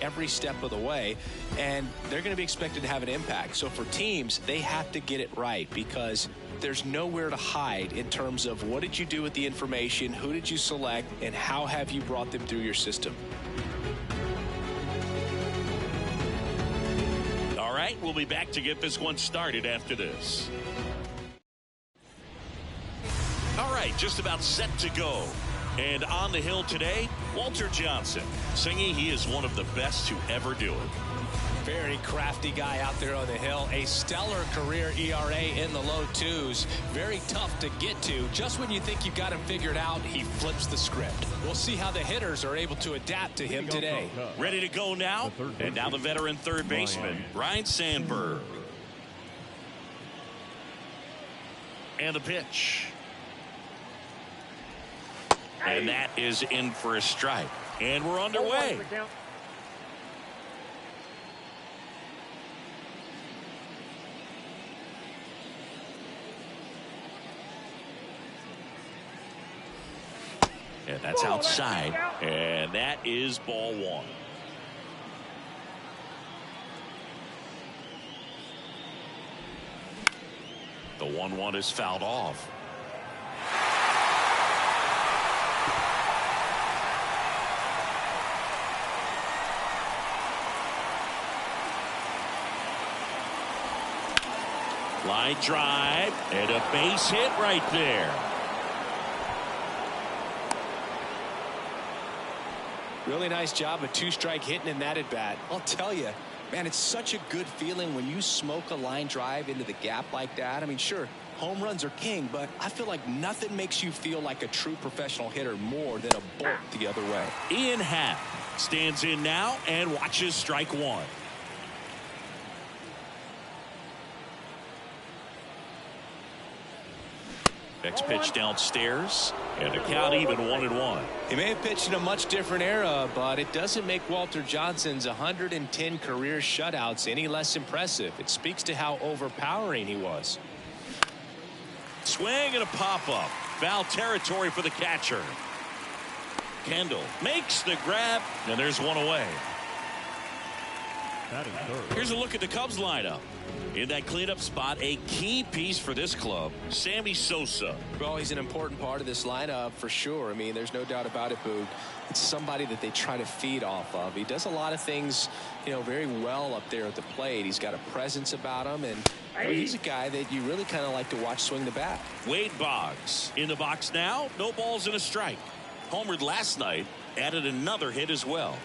every step of the way, and they're going to be expected to have an impact. So for teams, they have to get it right, because there's nowhere to hide in terms of what did you do with the information, who did you select, and how have you brought them through your system. All right, we'll be back to get this one started after this. All right, just about set to go. And on the hill today, Walter Johnson, singing he is one of the best to ever do it. Very crafty guy out there on the hill. A stellar career ERA in the low twos. Very tough to get to. Just when you think you've got him figured out, he flips the script. We'll see how the hitters are able to adapt to him today. Ready to go now? And now the veteran third baseman, Ryne Sandberg. And the pitch. And that is in for a strike. And we're underway. And that's outside. And that is ball one. The 1-1 is fouled off. Line drive and a base hit right there. Really nice job of two-strike hitting in that at bat. I'll tell you, man, it's such a good feeling when you smoke a line drive into the gap like that. I mean, sure, home runs are king, but I feel like nothing makes you feel like a true professional hitter more than a bolt the other way. Ian Happ stands in now and watches strike one. Next pitch downstairs, and the count even 1-1. He may have pitched in a much different era, but it doesn't make Walter Johnson's 110 career shutouts any less impressive. It speaks to how overpowering he was. Swing and a pop-up. Foul territory for the catcher. Kendall makes the grab, and there's one away. Here's a look at the Cubs lineup. In that cleanup spot, a key piece for this club, Sammy Sosa. Well, he's an important part of this lineup for sure. I mean, there's no doubt about it, Boog. It's somebody that they try to feed off of. He does a lot of things, you know, very well up there at the plate. He's got a presence about him, and he's a guy that you really kind of like to watch swing the bat. Wade Boggs in the box now. No balls and a strike. Homered last night, added another hit as well.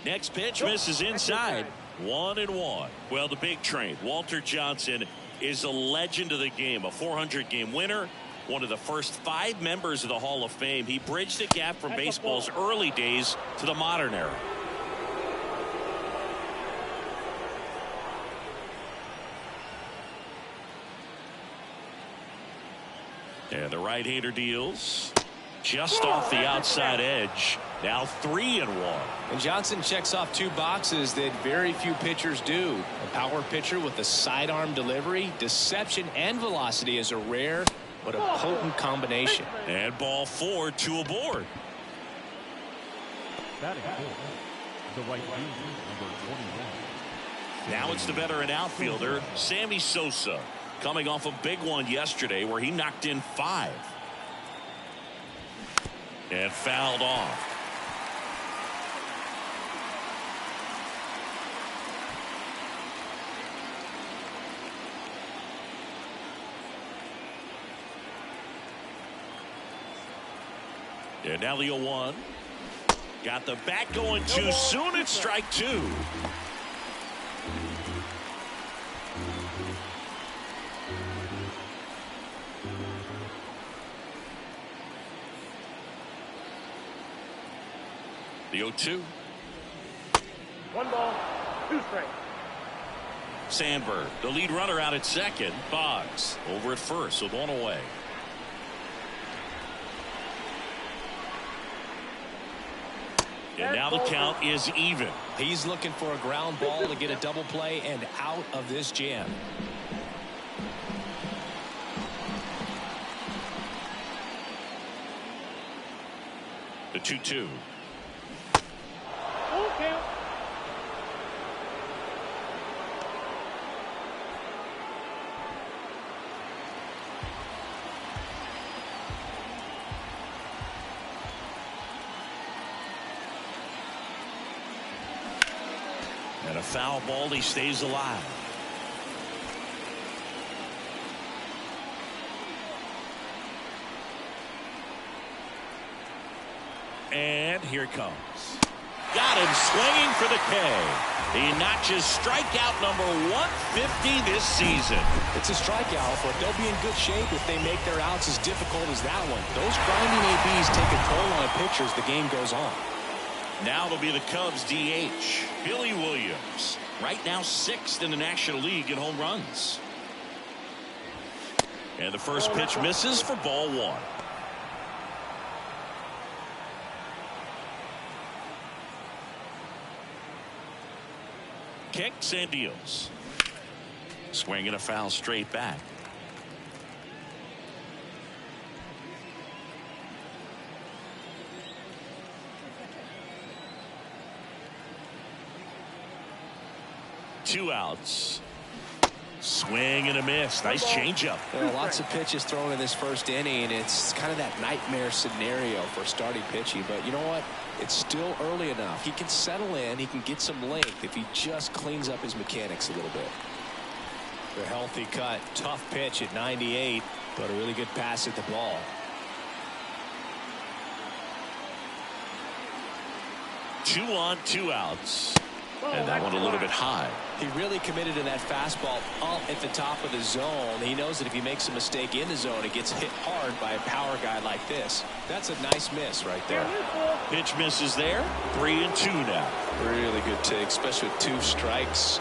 Next pitch misses inside. 1-1. Well, the big train, Walter Johnson, is a legend of the game, a 400-game winner, one of the first 5 members of the Hall of Fame. He bridged the gap from baseball's early days to the modern era. And the right-hander deals just off the outside edge. Now 3-1. And Johnson checks off 2 boxes that very few pitchers do. A power pitcher with a sidearm delivery. Deception and velocity is a rare but a potent combination. And ball 4, 2 aboard. The right number 21. Now it's the veteran outfielder, Sammy Sosa, coming off a big one yesterday where he knocked in 5. And fouled off. And now the 0-1. Got the bat going too soon. It's strike 2. The 0-2. 1 ball, 2 strikes. Sandberg, the lead runner, out at second. Boggs over at first with 1 away. And now the count is even. He's looking for a ground ball to get a double play and out of this jam. The 2-2. Full count. And a foul ball, he stays alive. And here it comes. Got him swinging for the K. He notches strikeout number 150 this season. It's a strikeout, but they'll be in good shape if they make their outs as difficult as that one. Those grinding ABs take a toll on a pitcher as the game goes on. Now it'll be the Cubs DH, Billy Williams. Right now 6th in the National League in home runs. And the first pitch misses for ball 1. Kicks and deals. Swinging a foul straight back. Two outs. Swing and a miss. Nice changeup. Lots of pitches thrown in this first inning. It's kind of that nightmare scenario for starting pitching. But you know what? It's still early enough. He can settle in. He can get some length if he just cleans up his mechanics a little bit. A healthy cut. Tough pitch at 98, but a really good pass at the ball. Two on, two outs. And that one a little bit high. He really committed to that fastball up at the top of the zone. He knows that if he makes a mistake in the zone, it gets hit hard by a power guy like this. That's a nice miss right there. Pitch misses there. 3-2 now. Really good take, especially with 2 strikes.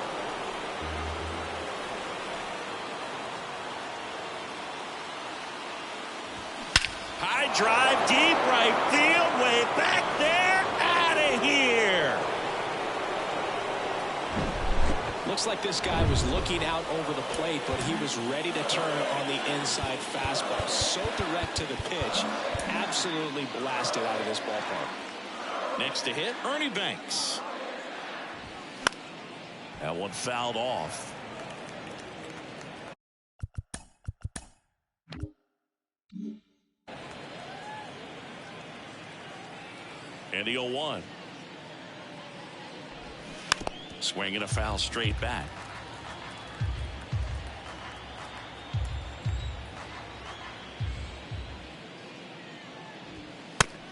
High drive, deep right field, way back there, out of here. Looks like this guy was looking out over the plate, but he was ready to turn on the inside fastball. So direct to the pitch, absolutely blasted out of this ballpark. Next to hit, Ernie Banks. That one fouled off. And the 0-1. Swinging a foul straight back.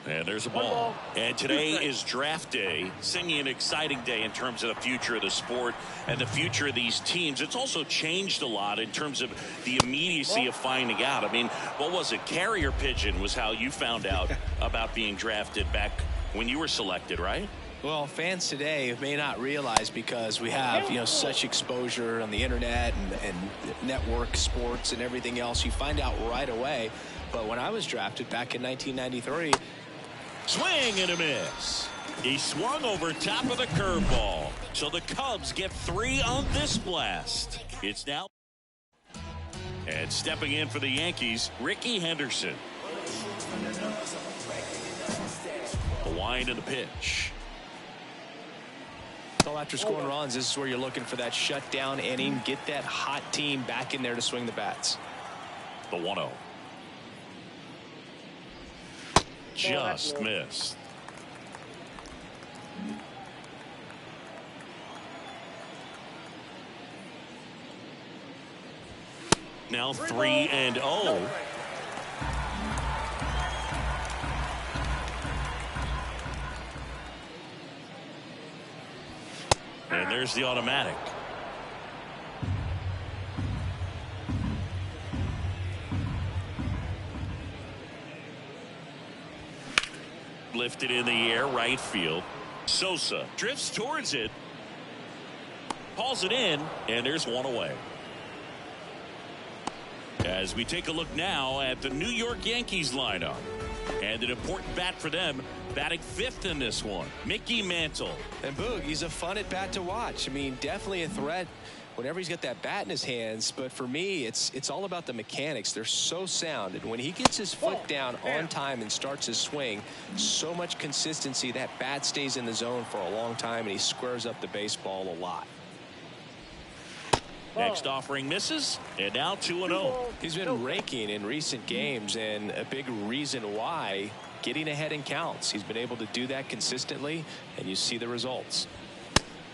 And there's a ball. And today is draft day. Singing an exciting day in terms of the future of the sport and the future of these teams. It's also changed a lot in terms of the immediacy of finding out. I mean, what was it? Carrier pigeon was how you found out about being drafted back when you were selected, right? Well, fans today may not realize, because we have, such exposure on the internet and network sports and everything else. You find out right away. But when I was drafted back in 1993, swing and a miss. He swung over top of the curveball. So the Cubs get 3 on this blast. It's now. And stepping in for the Yankees, Ricky Henderson. The wind and the pitch. So after scoring runs, this is where you're looking for that shutdown inning. Get that hot team back in there to swing the bats. The 1-0. Just missed. Now 3-0. And there's the automatic. Lifted in the air, right field. Sosa drifts towards it. Hauls it in, and there's one away. As we take a look now at the New York Yankees lineup. And an important bat for them, batting 5th in this one, Mickey Mantle. And Boog, he's a fun at bat to watch. I mean, definitely a threat whenever he's got that bat in his hands. But for me, it's all about the mechanics. They're so sound. And when he gets his foot down on time and starts his swing, so much consistency, that bat stays in the zone for a long time, and he squares up the baseball a lot. Next offering misses, and now 2-0. He's been raking in recent games, and a big reason why, getting ahead in counts. He's been able to do that consistently, and you see the results.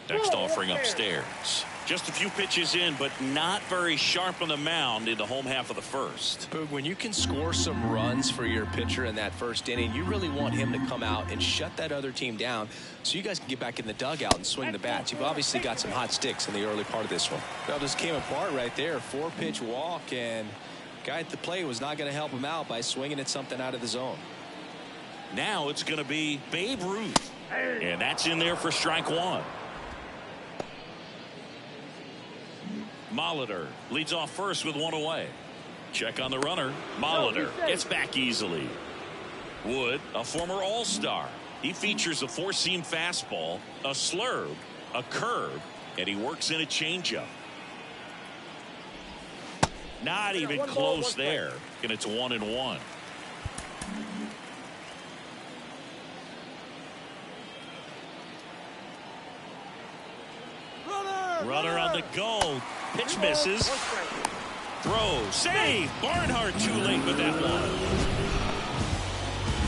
Next offering upstairs. Just a few pitches in, but not very sharp on the mound in the home half of the first. Boog, when you can score some runs for your pitcher in that first inning, you really want him to come out and shut that other team down so you guys can get back in the dugout and swing the bats. You've obviously got some hot sticks in the early part of this one. Well, just came apart right there. 4-pitch walk, and guy at the plate was not going to help him out by swinging at something out of the zone. Now it's going to be Babe Ruth, and that's in there for strike one. Molitor leads off first with one away. Check on the runner. Molitor gets back easily. Wood, a former All-Star. He features a four-seam fastball, a slurve, a curve, and he works in a changeup. Not even close there, and it's 1-1. Runner on the go. Pitch misses. Throw. Save. Barnhart too late with that one.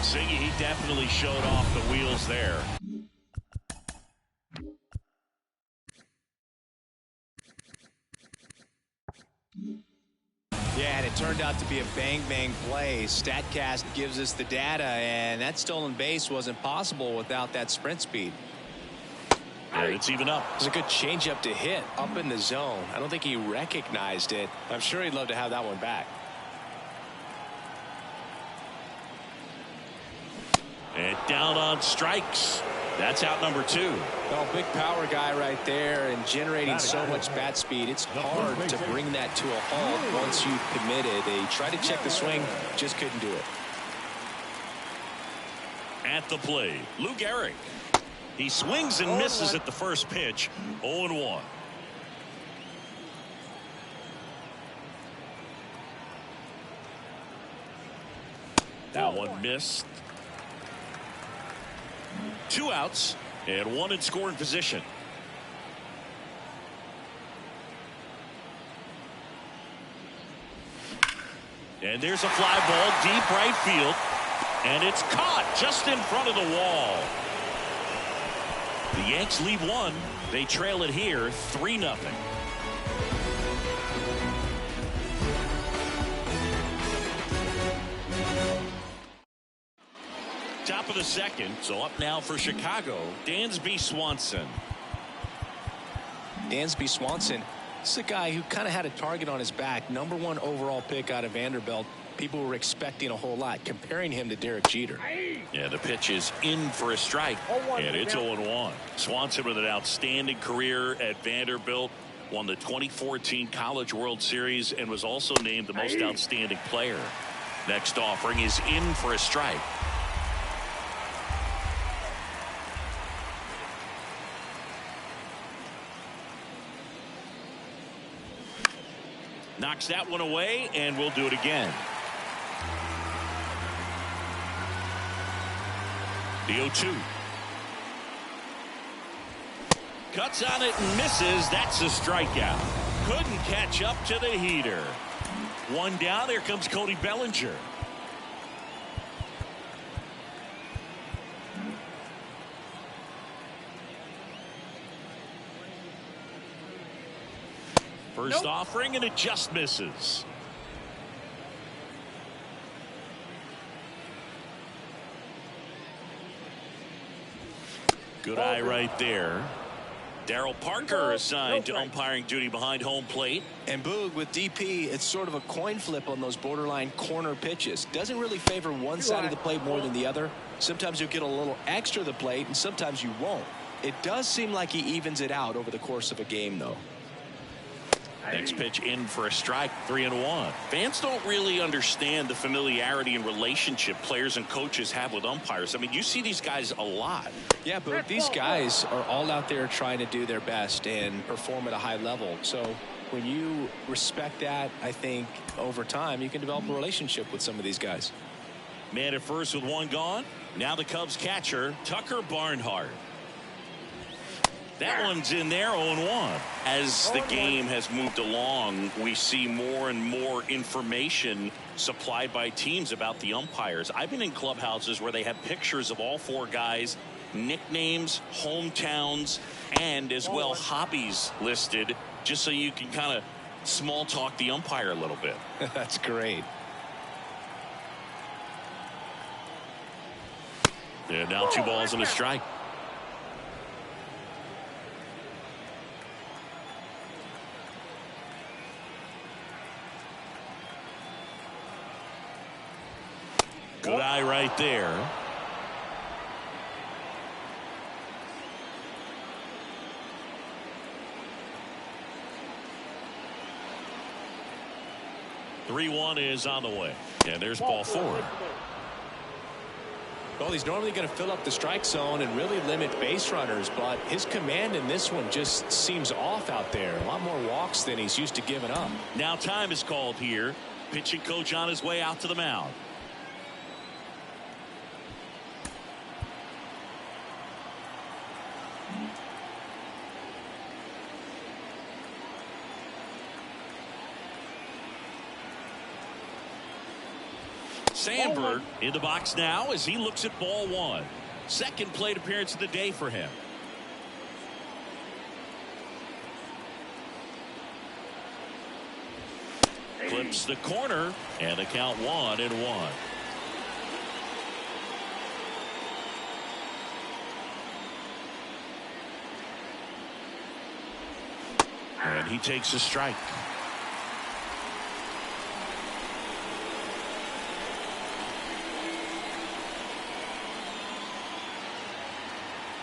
Siggy, he definitely showed off the wheels there. Yeah, and it turned out to be a bang-bang play. StatCast gives us the data, and that stolen base wasn't possible without that sprint speed. And it's even up. It was a good changeup to hit up in the zone. I don't think he recognized it. I'm sure he'd love to have that one back. And down on strikes. That's out number 2. Well, big power guy right there and generating so much bat speed. It's hard to bring that to a halt once you've committed. He tried to check the swing, just couldn't do it. At the plate, Lou Gehrig. He swings and misses at the first pitch. 0-1. That one missed. 2 outs and 1 in scoring position. And there's a fly ball deep right field, and it's caught just in front of the wall. The Yanks lead 1. They trail it here 3-0. Top of the second, so up now for Chicago, Dansby Swanson. Dansby Swanson, this is a guy who kind of had a target on his back. #1 overall pick out of Vanderbilt. People were expecting a whole lot, comparing him to Derek Jeter. Yeah, the pitch is in for a strike, and it's 0-1. Swanson with an outstanding career at Vanderbilt, won the 2014 College World Series, and was also named the most outstanding player. Next offering is in for a strike. Knocks that one away, and we'll do it again. The 0-2. Cuts on it and misses. That's a strikeout. Couldn't catch up to the heater. 1 down. Here comes Cody Bellinger. First offering, and it just misses. Good eye right there. Darryl Parker assigned to umpiring duty behind home plate. And Boog, with DP, it's sort of a coin flip on those borderline corner pitches. Doesn't really favor one side of the plate more than the other. Sometimes you'll get a little extra the plate, and sometimes you won't. It does seem like he evens it out over the course of a game, though. Next pitch in for a strike, 3-1. Fans don't really understand the familiarity and relationship players and coaches have with umpires. I mean, you see these guys a lot. Yeah, but these guys are all out there trying to do their best and perform at a high level. So when you respect that, I think over time you can develop a relationship with some of these guys. Man at first with one gone. Now the Cubs catcher, Tucker Barnhart. That one's in there, 0-1. As the game has moved along, we see more and more information supplied by teams about the umpires. I've been in clubhouses where they have pictures of all four guys, nicknames, hometowns, and as well hobbies listed, just so you can kind of small talk the umpire a little bit. That's great. And now 2 balls and a strike. Good eye right there. Three one is on the way. And there's ball 4. Well, he's normally going to fill up the strike zone and really limit base runners, but his command in this one just seems off out there. A lot more walks than he's used to giving up. Now time is called here. Pitching coach on his way out to the mound. Sandberg in the box now as he looks at ball 1. Second plate appearance of the day for him. Clips the corner and the count 1-1. And he takes a strike.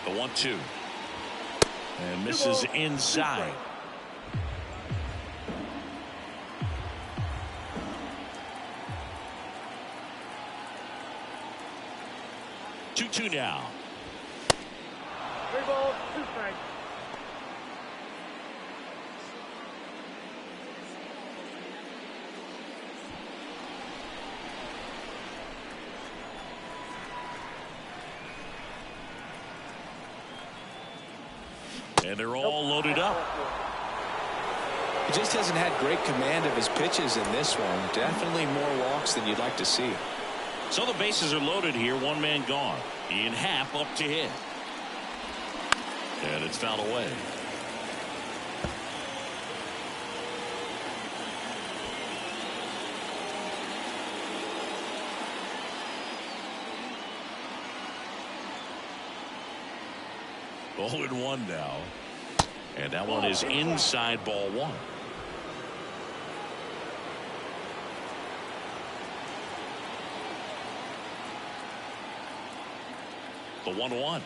The 1-2 and misses inside. Two now. 3 balls, 2 strikes. And they're all loaded up. He just hasn't had great command of his pitches in this one. Definitely more walks than you'd like to see. So the bases are loaded here. One man gone. Ian Happ up to hit. And it's fouled away. Ball in 1 now. And that one is inside ball 1. The 1-1.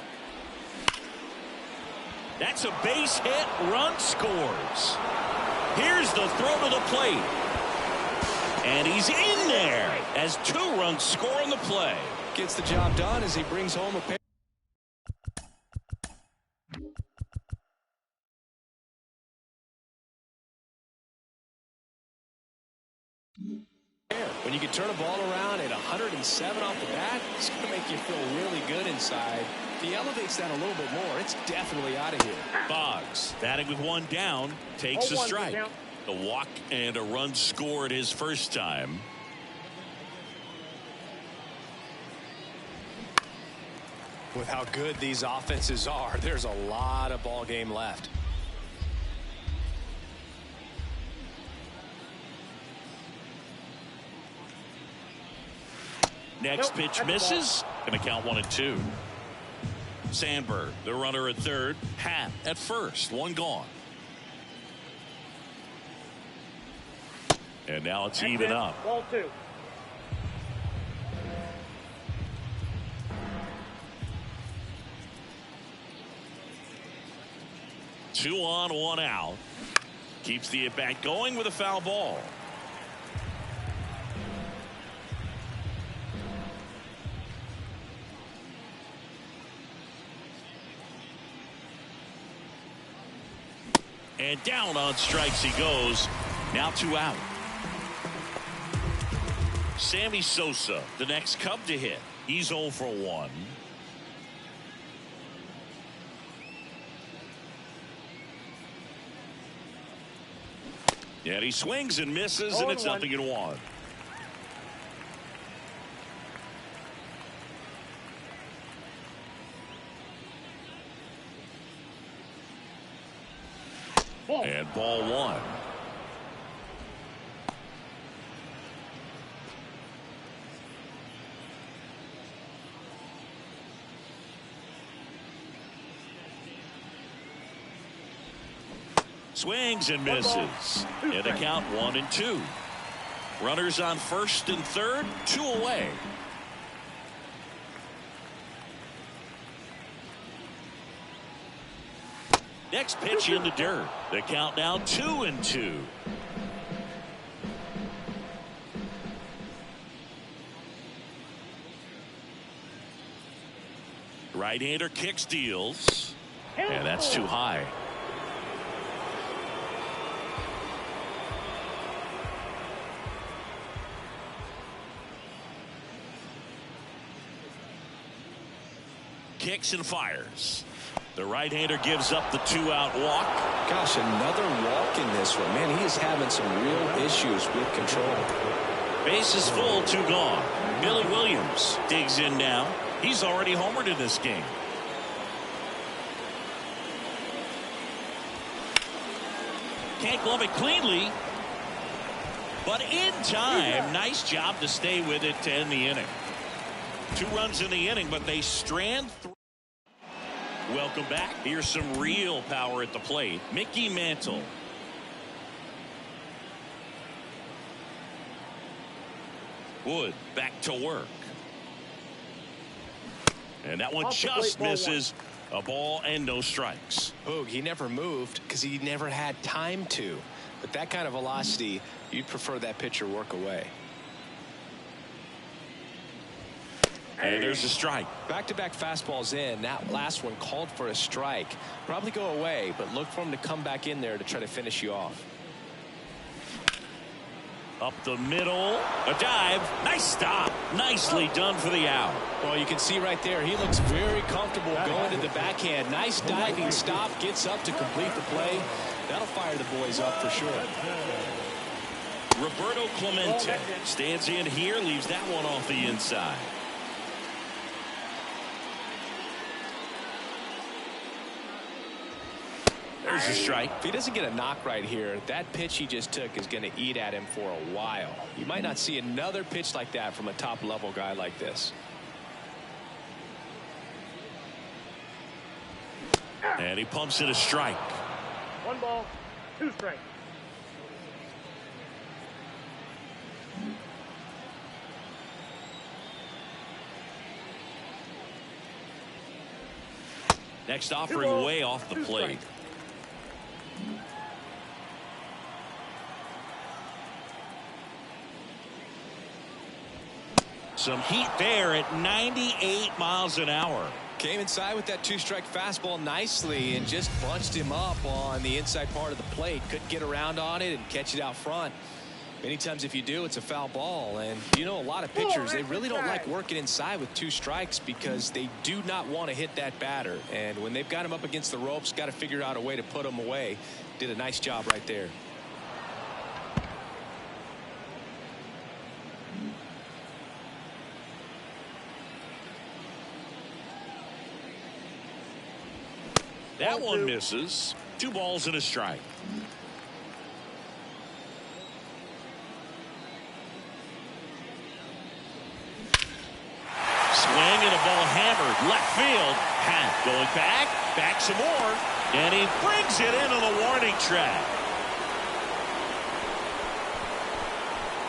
That's a base hit. Run scores. Here's the throw to the plate. And he's in there as 2 runs score on the play. Gets the job done as he brings home a pair. When you can turn a ball around at 107 off the bat, it's going to make you feel really good inside. If he elevates that a little bit more, it's definitely out of here. Boggs batting with 1 down takes a strike. The walk and a run scored his first time. With how good these offenses are, there's a lot of ball game left. Next pitch misses. Going to count 1-2. Sandberg, the runner at third. Happ at first. 1 gone. And now it's even up. Ball 2. Two on, 1 out. Keeps the at-bat going with a foul ball. And down on strikes he goes. Now 2 out. Sammy Sosa, the next Cub to hit. He's 0 for 1. And he swings and misses, and it's 0-1. And ball 1. Swings and misses. And the count 1-2. Runners on first and third, 2 away. Next pitch in the dirt. The count now 2-2. Right-hander kicks, deals. And that's too high. Kicks and fires. The right-hander gives up the 2-out walk. Gosh, another walk in this one. Man, he is having some real issues with control. Bases full, 2 gone. Billy Williams digs in now. He's already homered in this game. Can't glove it cleanly, but in time. Nice job to stay with it to end the inning. 2 runs in the inning, but they strand through. Welcome back. Here's some real power at the plate. Mickey Mantle. Wood back to work. And that one just misses. A ball and no strikes. Boog, he never moved because he never had time to. But that kind of velocity, you'd prefer that pitcher work away. And there's a strike. Back-to-back fastballs in. That last one called for a strike. Probably go away, but look for him to come back in there to try to finish you off. Up the middle. A dive. Nice stop. Nicely done for the out. Well, you can see right there, he looks very comfortable going to the backhand. Nice diving stop. Gets up to complete the play. That'll fire the boys up for sure. Roberto Clemente stands in here, leaves that one off the inside. There's a strike. If he doesn't get a knock right here, that pitch he just took is going to eat at him for a while. You might not see another pitch like that from a top-level guy like this. And he pumps it a strike. 1 ball, 2 strikes. Next offering way off the plate. Some heat there at 98 miles an hour. Came inside with that 2-strike fastball nicely and just bunched him up on the inside part of the plate. Couldn't get around on it and catch it out front. Many times if you do, it's a foul ball. And you know, a lot of pitchers, they really don't like working inside with 2 strikes because they do not want to hit that batter. And when they've got him up against the ropes, got to figure out a way to put him away. Did a nice job right there. That one misses. 2 balls and a strike. Swing and a ball hammered left field. Hat going back some more, and he brings it into the warning track.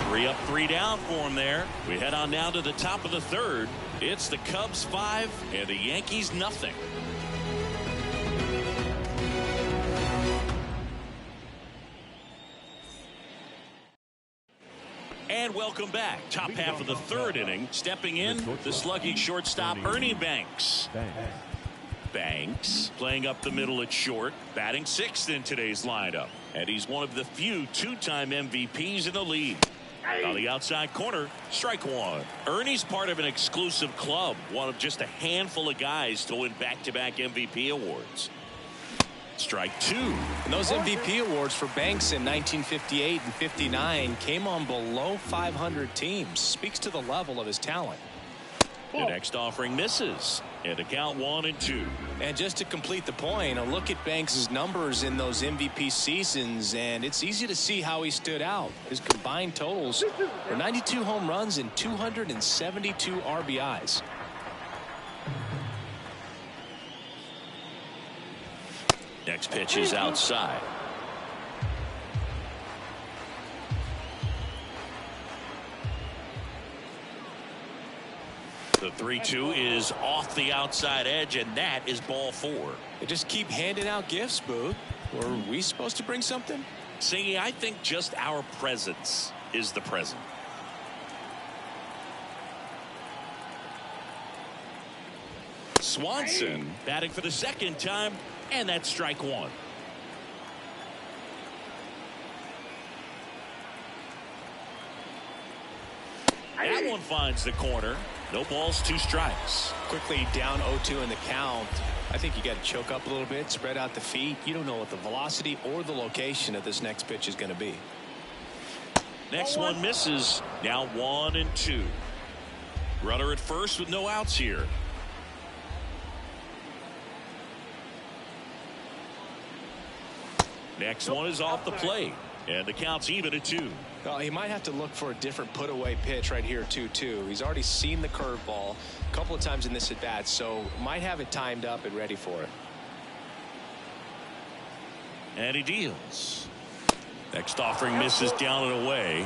3 up, 3 down for him there. We head on down to the top of the 3rd. It's the Cubs 5 and the Yankees nothing. And welcome back. Top half of the third inning. Stepping in, the slugging shortstop, Ernie Banks. Banks playing up the middle at short, batting sixth in today's lineup. And he's one of the few two-time MVPs in the league. On the outside corner, strike one. Ernie's part of an exclusive club, one of just a handful of guys to win back-to-back MVP awards. Strike two. And those MVP awards for Banks in 1958 and 59 came on below 500 teams. Speaks to the level of his talent. The next offering misses. And a count 1-2. And just to complete the point, a look at Banks' numbers in those MVP seasons, and it's easy to see how he stood out. His combined totals were 92 home runs and 272 RBIs. Next pitch is outside. The 3-2 is off the outside edge, and that is ball four. They just keep handing out gifts, Booth. Were we supposed to bring something? Singy, I think just our presence is the present. Swanson batting for the second time, and that's strike one. That one finds the corner. No balls, two strikes. Quickly down 0-2 in the count. I think you got to choke up a little bit, spread out the feet. You don't know what the velocity or the location of this next pitch is going to be. Next one misses. Now 1-2. Runner at first with no outs here. Next one is off the plate, and the count's even at 2. He might have to look for a different put-away pitch right here, 2-2. He's already seen the curveball a couple of times in this at-bat, so might have it timed up and ready for it. And he deals. Next offering misses down and away.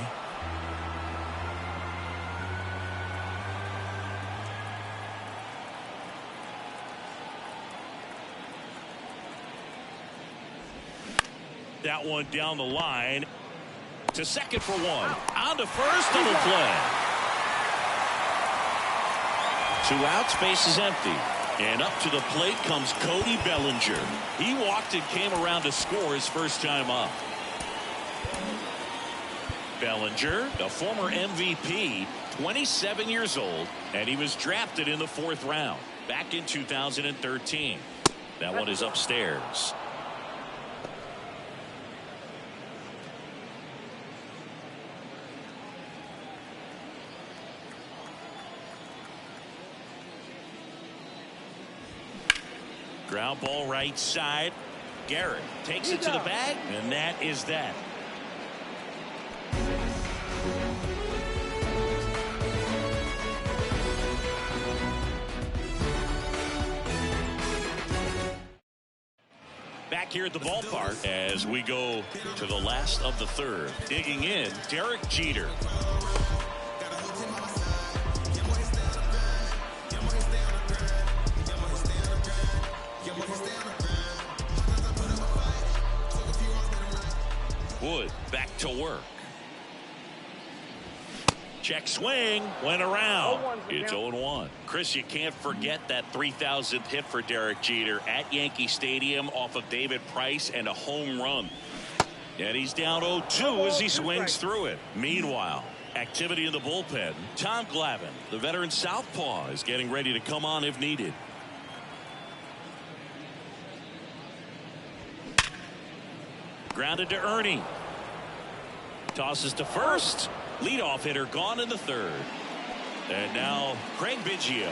That one down the line. To second for one. On to first, double play. 2 outs, base is empty. And up to the plate comes Cody Bellinger. He walked and came around to score his first time up. Bellinger, the former MVP, 27 years old, and he was drafted in the 4th round back in 2013. That one is upstairs. Ground ball right side. Garrett takes it to the bag, and that is that. Back here at the ballpark as we go to the last of the third. Digging in, Derek Jeter. Wood back to work. Check swing, went around. It's 0-1. Chris, you can't forget that 3,000th hit for Derek Jeter at Yankee Stadium off of David Price and a home run. And he's down 0-2 as he swings through it. Meanwhile, activity in the bullpen. Tom Glavine, the veteran southpaw, is getting ready to come on if needed. Grounded to Ernie. Tosses to first. Leadoff hitter gone in the 3rd. And now Craig Biggio,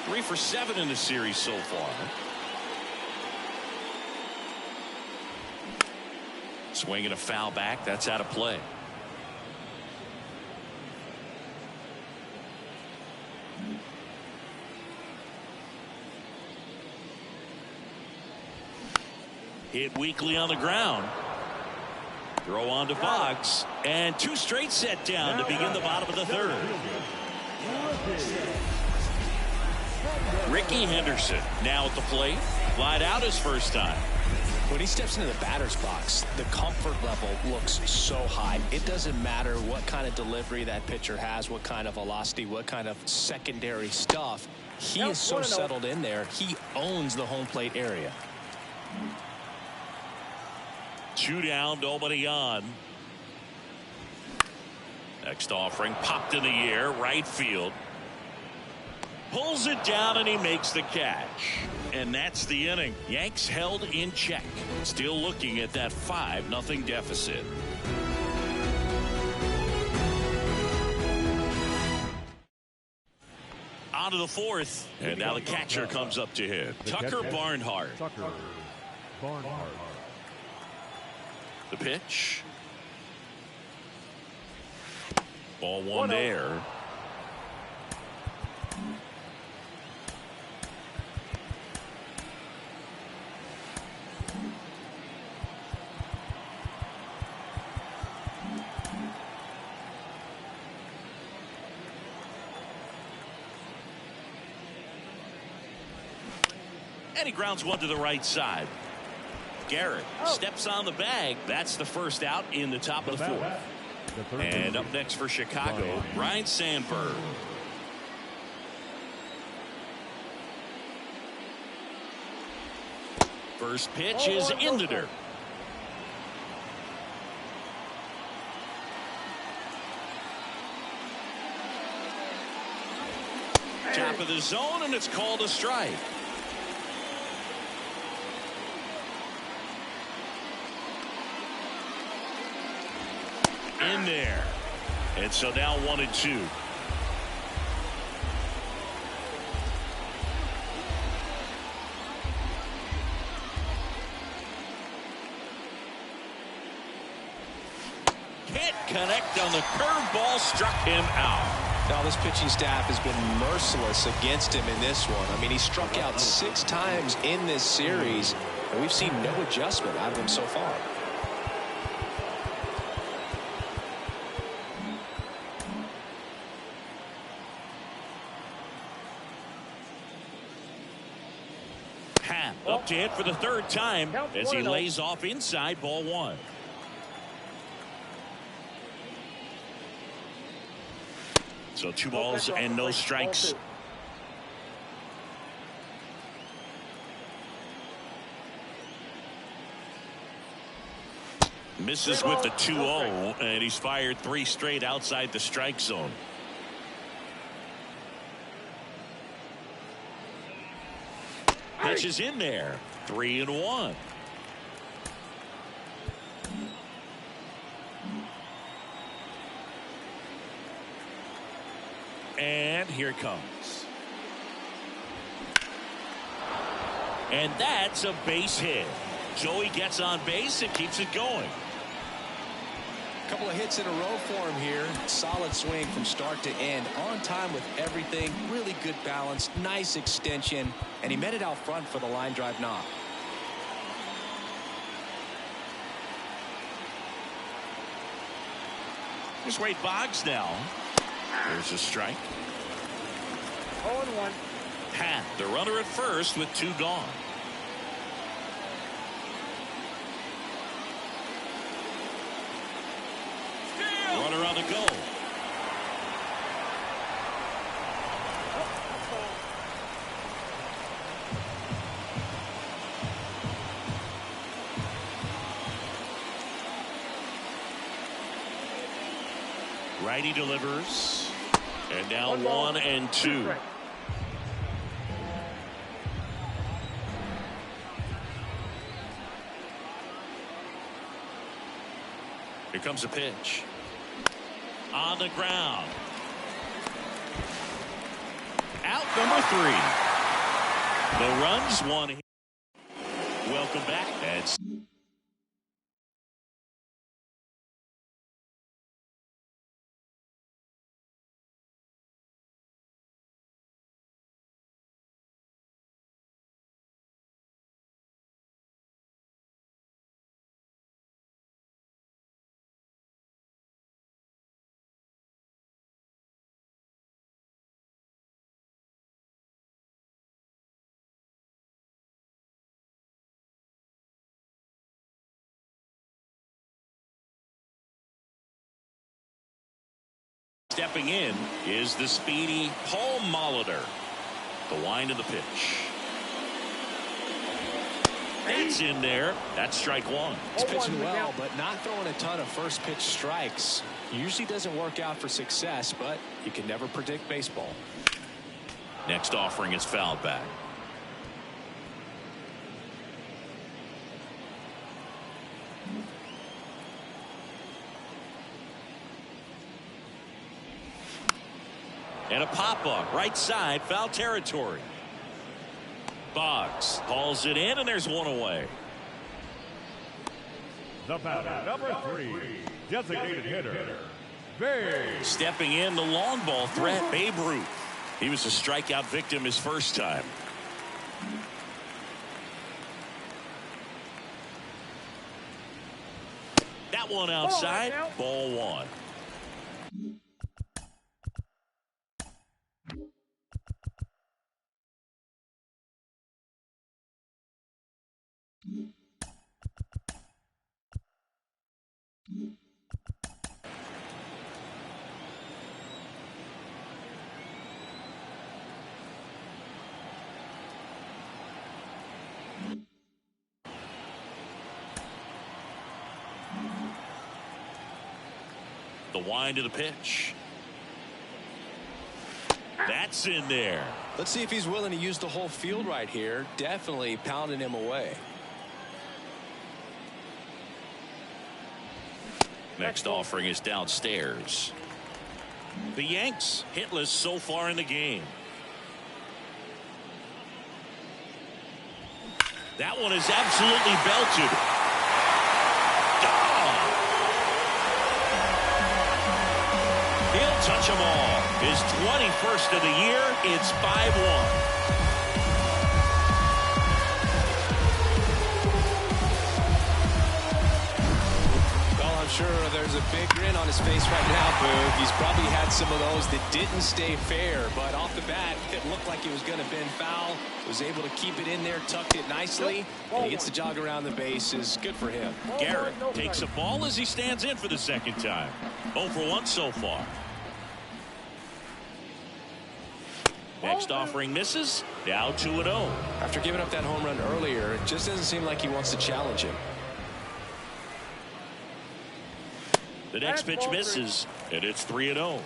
3 for 7 in the series so far. Swinging a foul back. That's out of play. Hit weakly on the ground. Throw on to Fox, and 2 straight set down to begin the bottom of the 3rd. Ricky Henderson now at the plate. Flied out his first time. When he steps into the batter's box, the comfort level looks so high. It doesn't matter what kind of delivery that pitcher has, what kind of velocity, what kind of secondary stuff. He is so settled in there. He owns the home plate area. 2 down, nobody on. Next offering popped in the air, right field. Pulls it down and he makes the catch. And that's the inning. Yanks held in check. Still looking at that 5-0 deficit. On to the 4th. And now the catcher comes up to hit. Tucker Barnhart. The pitch. Ball 1 there. And he grounds one to the right side. Garrett steps on the bag. That's the first out in the top of the 4th. And up next for Chicago, Ryne Sandberg. First pitch is in the dirt. Top of the zone, and it's called a strike. In there. And so now 1-2. Can't connect on the curveball, struck him out. Now this pitching staff has been merciless against him in this one. I mean, he struck out 6 times in this series, and we've seen no adjustment out of him so far. Up to hit for the 3rd time as he lays off inside, ball 1. So 2 balls and no strikes. Misses with the 2-0, and he's fired 3 straight outside the strike zone. Pitch is in there. 3-1. And here it comes. And that's a base hit. Joey gets on base and keeps it going. Couple of hits in a row for him here. Solid swing from start to end. On time with everything. Really good balance. Nice extension. And he met it out front for the line drive knock. Here's Wade Boggs now. There's a strike. 0-1. Pat, the runner at first with 2 gone. Runner on the go. Righty delivers. And now 1-2. Here comes a pitch. On the ground. Out number 3. The runs 1. Welcome back. That's Stepping in is the speedy Paul Molitor. The wind of the pitch. That's in there. That's strike one. He's pitching well, but not throwing a ton of first pitch strikes. Usually doesn't work out for success, but you can never predict baseball. Next offering is fouled back. And a pop-up right side, foul territory. Boggs hauls it in, and there's one away. The batter, number 3, designated hitter, Babe. Stepping in, the long ball threat, Babe Ruth. He was a strikeout victim his first time. That one outside, ball one. The wind of the pitch. That's in there. Let's see if he's willing to use the whole field right here. Definitely pounding him away. Next offering is downstairs. The Yanks hitless so far in the game. That one is absolutely belted. He'll touch them all. His 21st of the year. It's 5-1. I'm sure there's a big grin on his face right now, Boog. He's probably had some of those that didn't stay fair, but off the bat, it looked like he was going to bend foul. Was able to keep it in there, tucked it nicely, and he gets the jog around the bases. Good for him. Garrett takes a ball as he stands in for the second time. 0 for 1 so far. Next offering misses. Now 2-0. After giving up that home run earlier, it just doesn't seem like he wants to challenge him. The next pitch misses, and it's 3-0.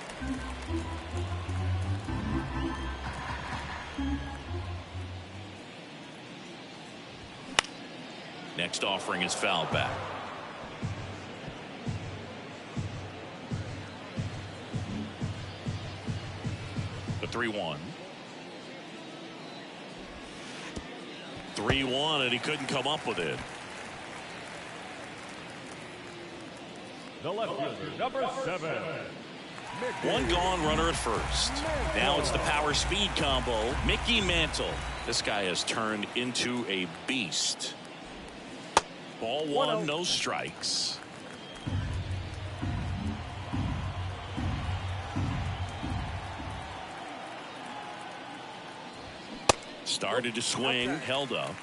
Next offering is fouled back. The 3-1. 3-1, and he couldn't come up with it. The left fielder, number 7. One gone, runner at first. Now it's the power speed combo. Mickey Mantle. This guy has turned into a beast. Ball one, no strikes. Started to swing, held up.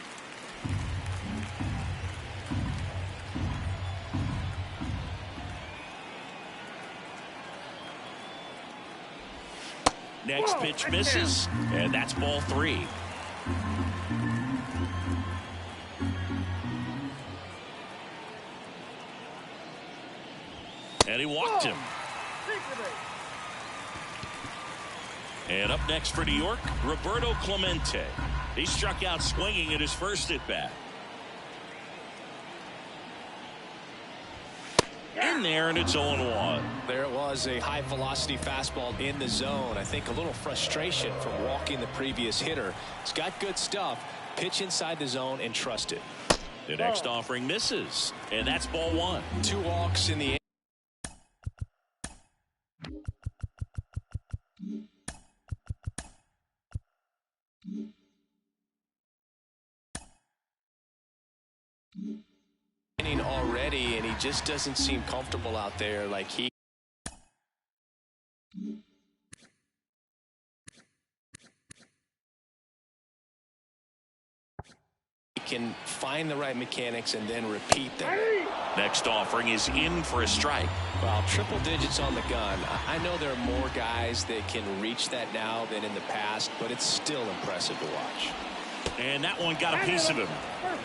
Next pitch misses, and that's ball 3. And he walked him. And up next for New York, Roberto Clemente. He struck out swinging at his first at bat. In there, and it's 0-1. There it was, a high velocity fastball in the zone. I think a little frustration from walking the previous hitter. It's got good stuff. Pitch inside the zone and trust it. The next offering misses, and that's ball 1. 2 walks in the inning already, and he just doesn't seem comfortable out there. Like he can find the right mechanics and then repeat them. Next offering is in for a strike. Well, triple digits on the gun. I know there are more guys that can reach that now than in the past, but it's still impressive to watch. And that one got a piece of him.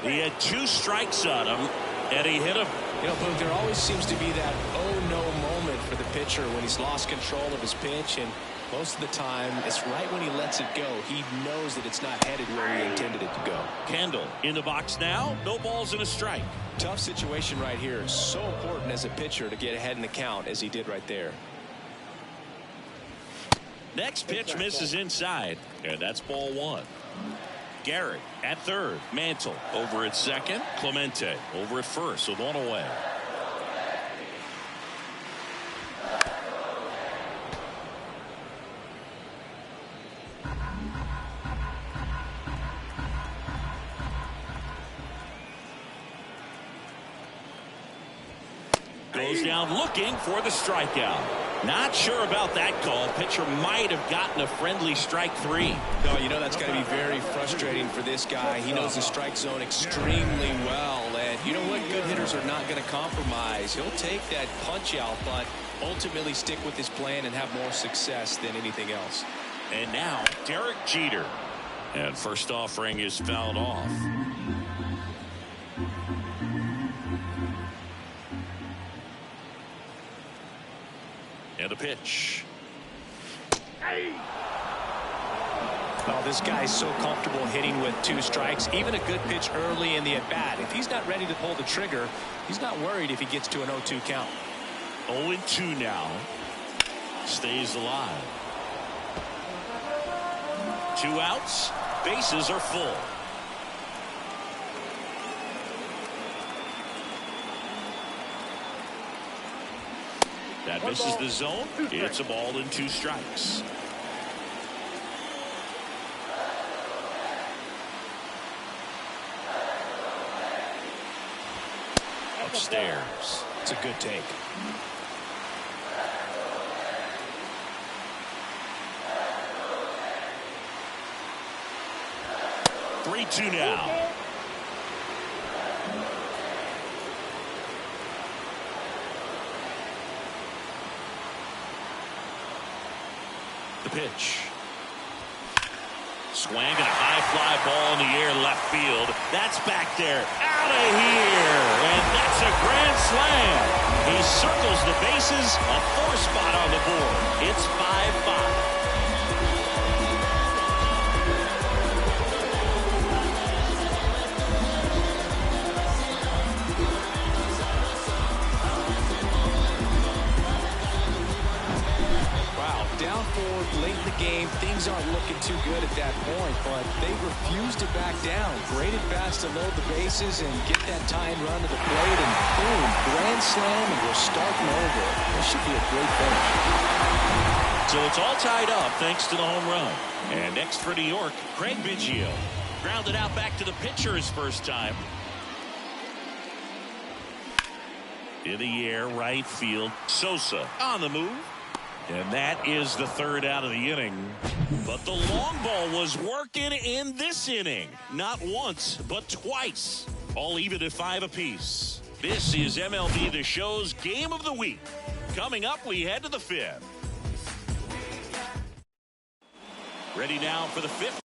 He had 2 strikes on him, and he hit him. You know, Boog, there always seems to be that oh no moment for the pitcher when he's lost control of his pitch, and most of the time it's right when he lets it go. He knows that it's not headed where he intended it to go. Kendall in the box now. No balls and a strike. Tough situation right here. So important as a pitcher to get ahead in the count as he did right there. Next pitch misses inside, and that's ball 1. Garrett at third. Mantle over at second. Clemente over at first with 1 away. Goes down looking for the strikeout. Not sure about that call. Pitcher might have gotten a friendly strike 3. No, you know that's got to be very frustrating for this guy. He knows the strike zone extremely well, and you know what? Good hitters are not going to compromise. He'll take that punch out, but ultimately stick with his plan and have more success than anything else. And now Derek Jeter. And first offering is fouled off. And a pitch. Well, this guy's so comfortable hitting with 2 strikes. Even a good pitch early in the at-bat. If he's not ready to pull the trigger, he's not worried if he gets to an 0-2 count. 0-2 now. Stays alive. 2 outs. Bases are full. That misses the zone. It's a ball and 2 strikes. Upstairs. It's a good take. Three-two now. The pitch. Swing and a high fly ball in the air left field. That's back there. Out of here. And that's a grand slam. He circles the bases. A 4 spot on the board. It's 5-5. Down 4 late in the game. Things aren't looking too good at that point, but they refuse to back down. Great at bats to load the bases and get that tying run to the plate, and boom, grand slam, and we're starting over. This should be a great finish. So it's all tied up thanks to the home run. And next for New York, Craig Biggio. Grounded out back to the pitcher his first time. In the air, right field. Sosa on the move. And that is the 3rd out of the inning. But the long ball was working in this inning. Not once, but twice. All even at 5 apiece. This is MLB The Show's Game of the Week. Coming up, we head to the 5th. Ready now for the 5th.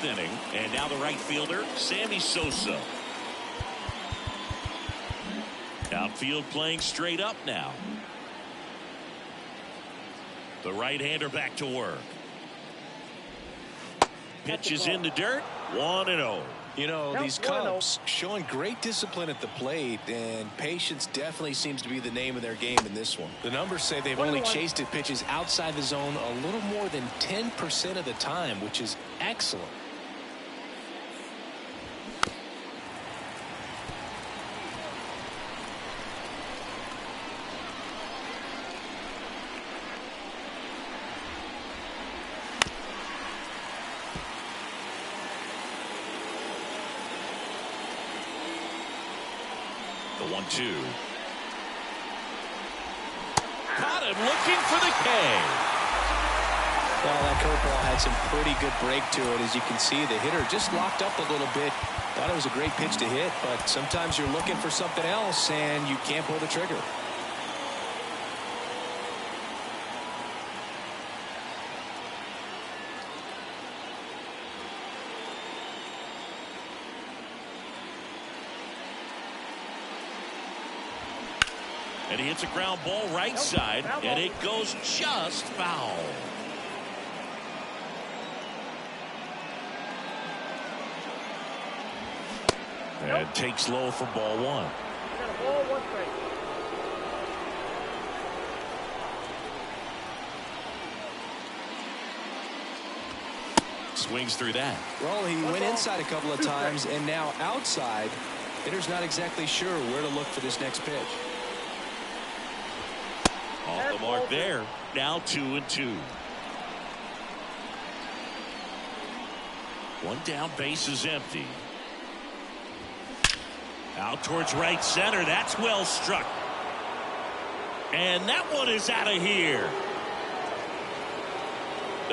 inning. And now the right fielder, Sammy Sosa. Outfield playing straight up now. The right-hander back to work. Pitch is in the dirt. 1-0. You know, these Cubs showing great discipline at the plate, and patience definitely seems to be the name of their game in this one. The numbers say they've only chased at pitches outside the zone a little more than 10% of the time, which is excellent. The 1-2. Caught him looking for the K. Well, that curveball had some pretty good break to it. As you can see, the hitter just locked up a little bit. Thought it was a great pitch to hit, but sometimes you're looking for something else and you can't pull the trigger. And he hits a ground ball right side, and it goes just foul. And takes low for ball 1. Got a ball, 1 strike. Swings through that. Well, he went inside a couple of times, and now outside. Hitter's not exactly sure where to look for this next pitch. Off the mark there. Now 2-2. One down, base is empty. Out towards right center. That's well struck. And that one is out of here.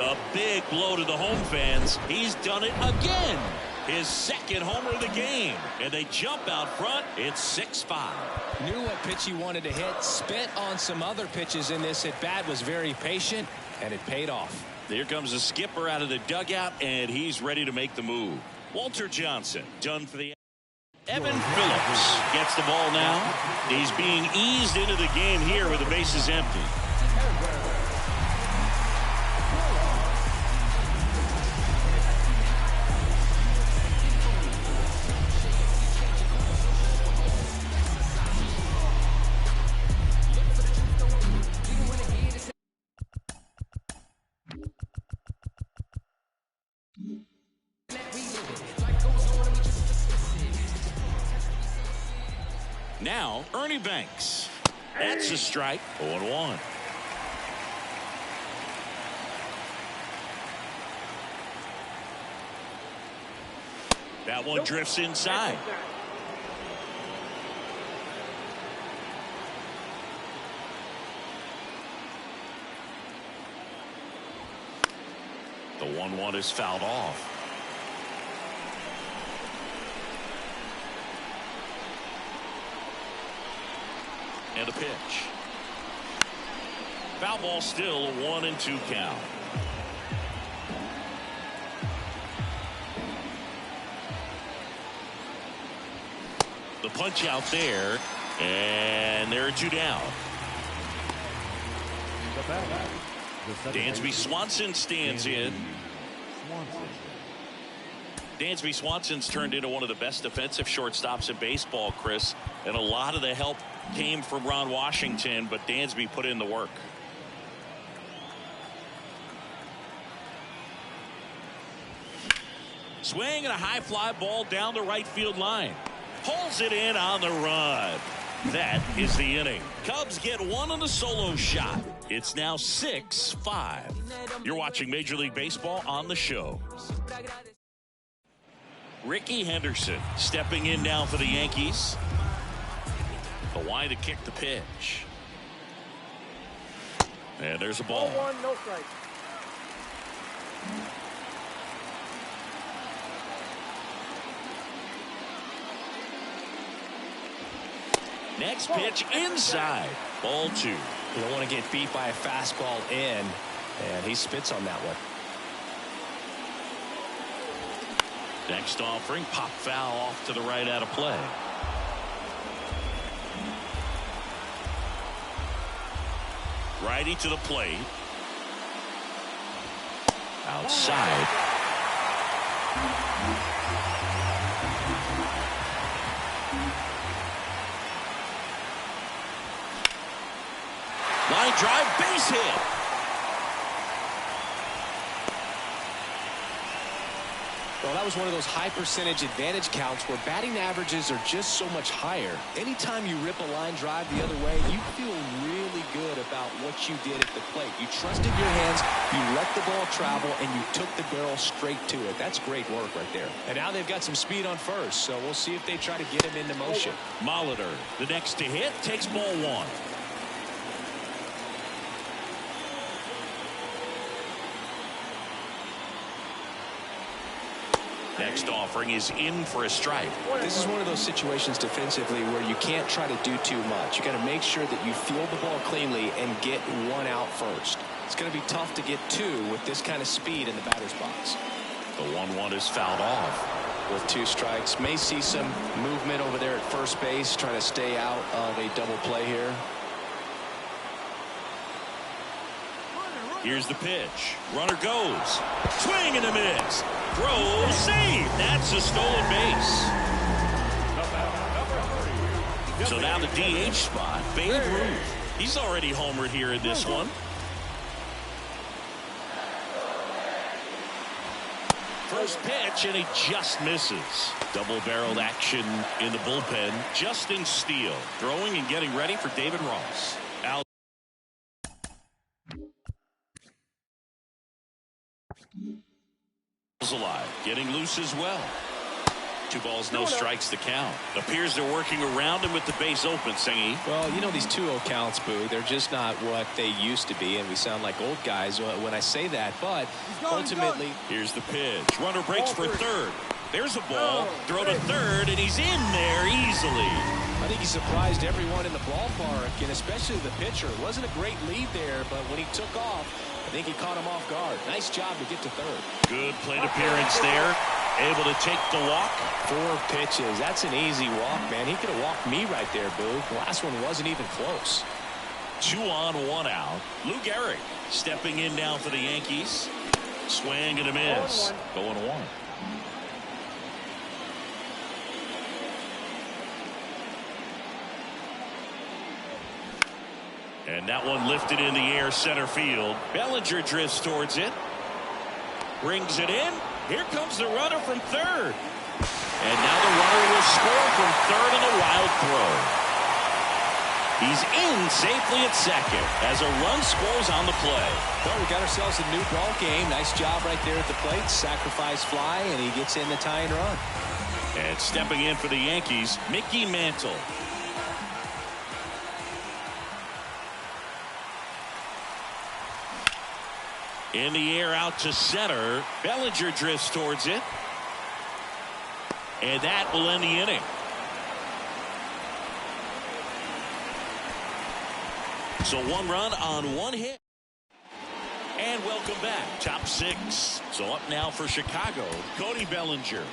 A big blow to the home fans. He's done it again. His second homer of the game. And they jump out front. It's 6-5. Knew what pitch he wanted to hit. Spent on some other pitches in this at bat. Was very patient, and it paid off. Here comes the skipper out of the dugout, and he's ready to make the move. Walter Johnson done for the. Evan Phillips gets the ball now. He's being eased into the game here with the bases empty. Now, Ernie Banks. That's a strike. 0-1. That one drifts inside. The 1-1 is fouled off. And a pitch. Foul ball, still a 1-2 count. The punch out there, and there are 2 down. Dansby Swanson stands in. Dansby Swanson's turned into one of the best defensive shortstops in baseball, Chris, and a lot of the help came from Ron Washington, but Dansby put in the work. Swing and a high fly ball down the right field line. Pulls it in on the run. That is the inning. Cubs get one on the solo shot. It's now 6-5. You're watching Major League Baseball on the show. Ricky Henderson stepping in now for the Yankees. The wide to kick the pitch. And there's a ball. 1, no strike. Next pitch inside. Ball 2. You don't want to get beat by a fastball in, and he spits on that one. Next offering, pop foul off to the right out of play. Righty to the plate. Outside. Line drive, base hit. Well, that was one of those high percentage advantage counts where batting averages are just so much higher. Anytime you rip a line drive the other way, you feel really good about what you did at the plate. You trusted your hands, you let the ball travel, and you took the barrel straight to it. That's great work right there. And now they've got some speed on first, so we'll see if they try to get him into motion. Molitor, the next to hit, takes ball one. Next offering is in for a strike. This is one of those situations defensively where you can't try to do too much. You got to make sure that you field the ball cleanly and get one out first. It's going to be tough to get two with this kind of speed in the batter's box. The 1-1 is fouled off. With 2 strikes, may see some movement over there at first base, trying to stay out of a double play here. Here's the pitch. Runner goes. Swing and a miss. Throw, save. That's a stolen base. So now the DH spot, Babe Ruth. He's already homered here in this one. First pitch, and he just misses. Double-barreled action in the bullpen. Justin Steele throwing and getting ready for David Ross. Out. Alive, getting loose as well. 2 balls, no strikes to count. Appears they're working around him with the base open, Singy. Well, you know, these 2-0 counts, Boo, they're just not what they used to be, and we sound like old guys when I say that, but ultimately. Here's the pitch. Runner breaks for third. There's a ball. Throw to third, and he's in there easily. I think he surprised everyone in the ballpark, and especially the pitcher. It wasn't a great lead there, but when he took off, I think he caught him off guard. Nice job to get to third. Good plate appearance there. Able to take the walk. 4 pitches. That's an easy walk, man. He could have walked me right there, Boo. The last one wasn't even close. 2 on, 1 out. Lou Gehrig stepping in now for the Yankees. Swing and a miss. 0-1. And that one lifted in the air center field. Bellinger drifts towards it. Brings it in. Here comes the runner from third. And now the runner will score from third on a wild throw. He's in safely at second as a run scores on the play. Well, we got ourselves a new ball game. Nice job right there at the plate. Sacrifice fly, and he gets in the tying run. And stepping in for the Yankees, Mickey Mantle. In the air out to center. Bellinger drifts towards it. And that will end the inning. So 1 run on 1 hit. And welcome back. Top 6. So up now for Chicago, Cody Bellinger.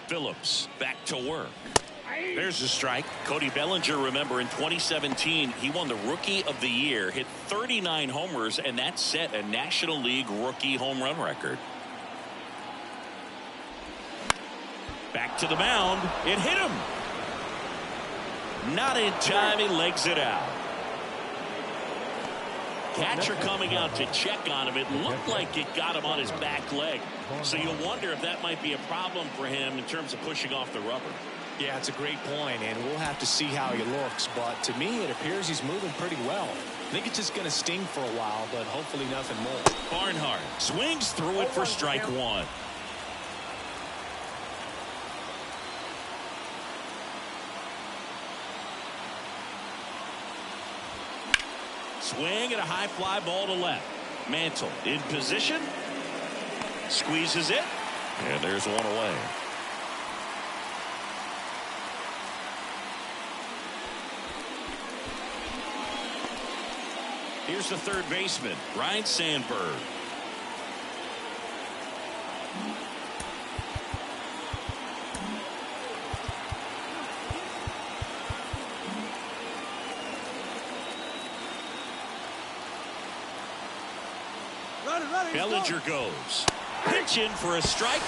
Phillips back to work. There's a strike. Cody Bellinger, remember, in 2017, he won the Rookie of the Year, hit 39 homers, and that set a National League rookie home run record. Back to the mound. It hit him. Not in time. He legs it out. Catcher coming out to check on him. It looked like it got him on his back leg. So you wonder if that might be a problem for him in terms of pushing off the rubber. Yeah, it's a great point, and we'll have to see how he looks. But to me, it appears he's moving pretty well. I think it's just going to sting for a while, but hopefully nothing more. Barnhart swings through it for strike one. Swing and a high fly ball to left. Mantle in position. Squeezes it. And there's one away. Here's the third baseman, Ryne Sandberg. Bellinger goes. Pitch in for a strike.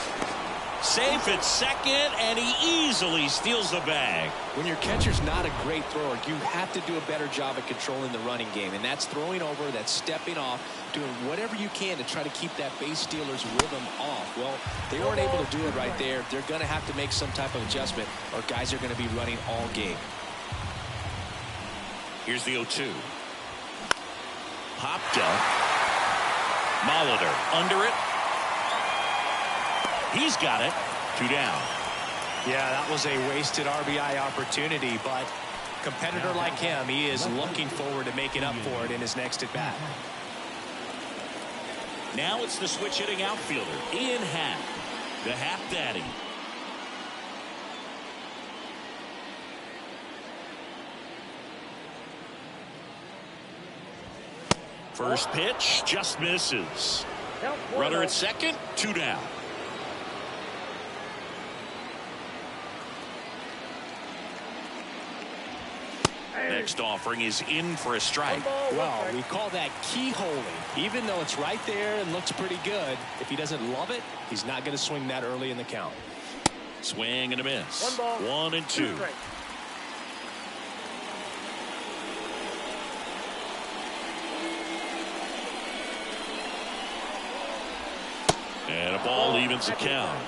Safe at second, and he easily steals the bag. When your catcher's not a great thrower, you have to do a better job at controlling the running game, and that's throwing over, that's stepping off, doing whatever you can to try to keep that base stealer's rhythm off. Well, they weren't able to do it right there. They're going to have to make some type of adjustment, or guys are going to be running all game. Here's the 0-2. Popped up. Molitor under it. He's got it. 2 down. Yeah, that was a wasted RBI opportunity, but competitor like him, he is looking forward to making up for it in his next at bat. Now it's the switch hitting outfielder, Ian Happ, the Happ Daddy. First pitch just misses. Runner at second, 2 down. Next offering is in for a strike. Well, we call that keyholing. Even though it's right there and looks pretty good, if he doesn't love it, he's not going to swing that early in the count. Swing and a miss. 1-2. And a ball evens the count.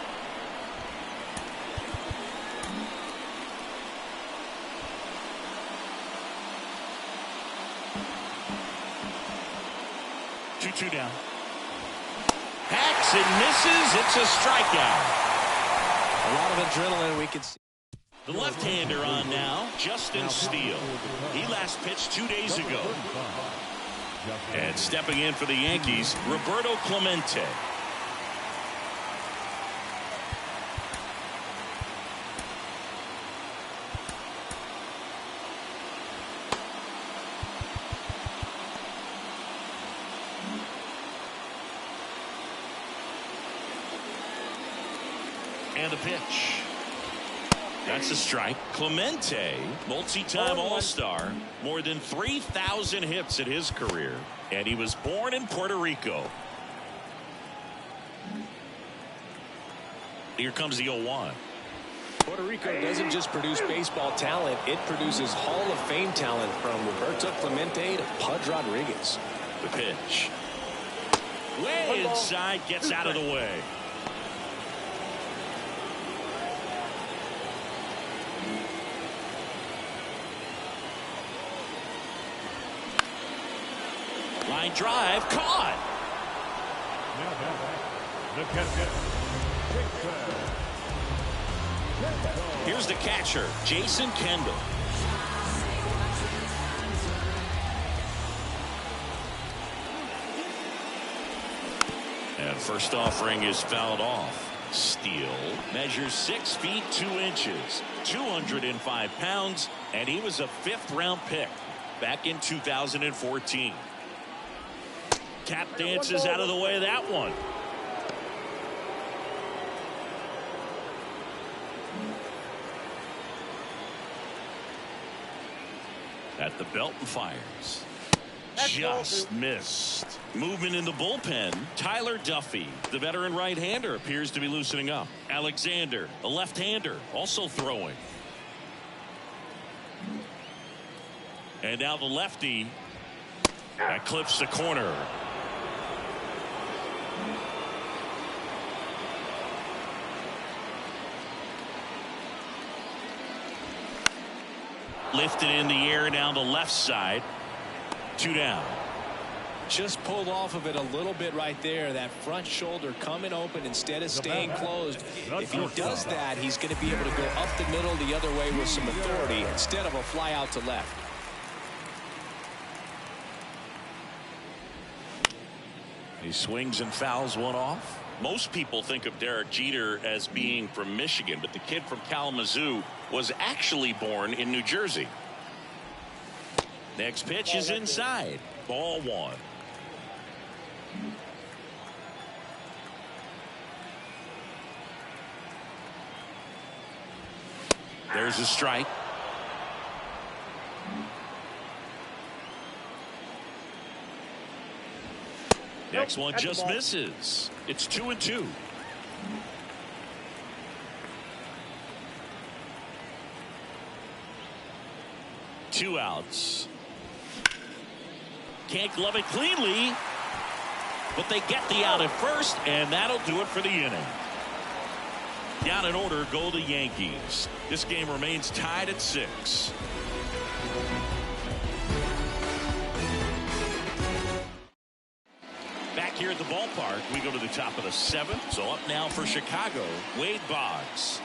Two down. Hacks and misses. It's a strikeout. A lot of adrenaline we can see. The left-hander on now, Justin Steele. He last pitched 2 days ago. And stepping in for the Yankees, Roberto Clemente. And the pitch. That's a strike. Clemente, multi-time All-Star, more than 3,000 hits in his career, and he was born in Puerto Rico. Here comes the 0-1. Puerto Rico doesn't just produce baseball talent, it produces Hall of Fame talent, from Roberto Clemente to Pudge Rodriguez. The pitch. Way inside, gets out of the way. Line drive, caught. Here's the catcher, Jason Kendall. And first offering is fouled off. Steele measures 6 feet 2 inches, 205 pounds, and he was a 5th-round pick back in 2014. Tap dances out of the way of that one. At the belt and fires. Just missed. Movement in the bullpen. Tyler Duffy, the veteran right-hander, appears to be loosening up. Alexander, a left-hander, also throwing. And now the lefty that clips the corner. Lifted in the air down the left side. 2 down. Just pulled off of it a little bit right there. That front shoulder coming open instead of staying closed. If he does that, he's going to be able to go up the middle the other way with some authority instead of a fly out to left. He swings and fouls one off. Most people think of Derek Jeter as being from Michigan, but the kid from Kalamazoo was actually born in New Jersey. Next pitch is inside. Ball 1. There's a strike. Next one just misses. It's 2-2. Two outs. Can't glove it cleanly, but they get the out at first, and that'll do it for the inning. Down in order go the Yankees. This game remains tied at 6. Back here at the ballpark, we go to the top of the 7th. So up now for Chicago, Wade Boggs.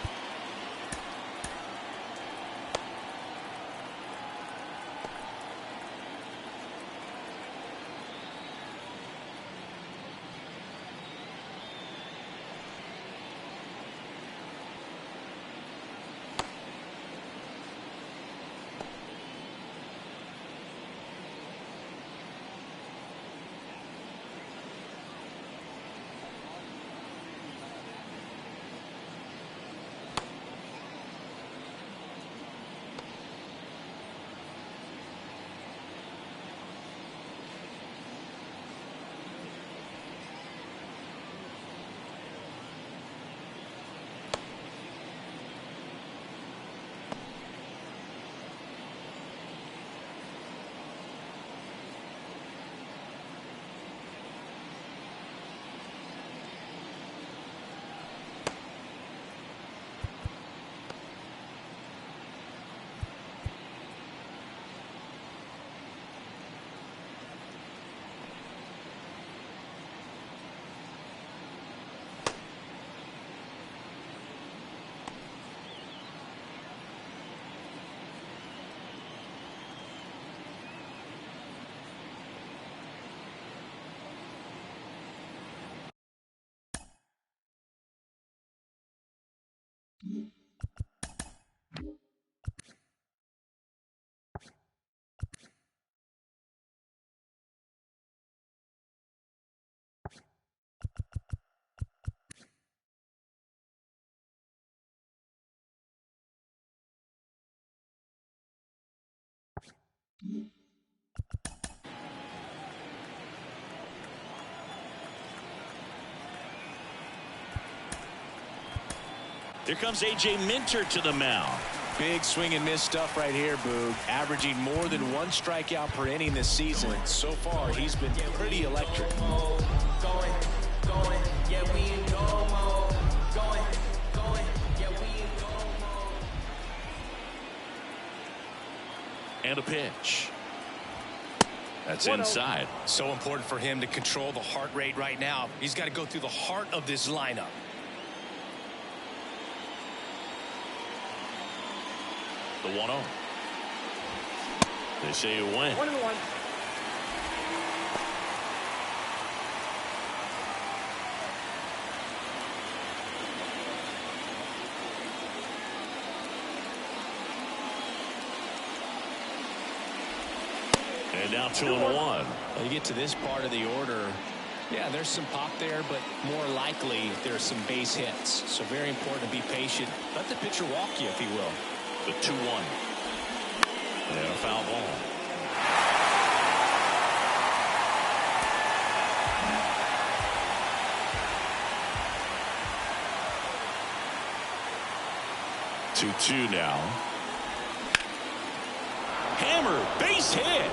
Here comes A.J. Minter to the mound. Big swing and miss stuff right here, Boog. Averaging more than 1 strikeout per inning this season. So far, he's been pretty electric. And a pitch. That's inside. So important for him to control the heart rate right now. He's got to go through the heart of this lineup. The 1-0. They say you win. 1-1. And now 2-1. You get to this part of the order. Yeah, there's some pop there, but more likely there's some base hits. So very important to be patient. Let the pitcher walk you, if he will. The 2-1. And a foul ball. Two now. Hammer, base hit.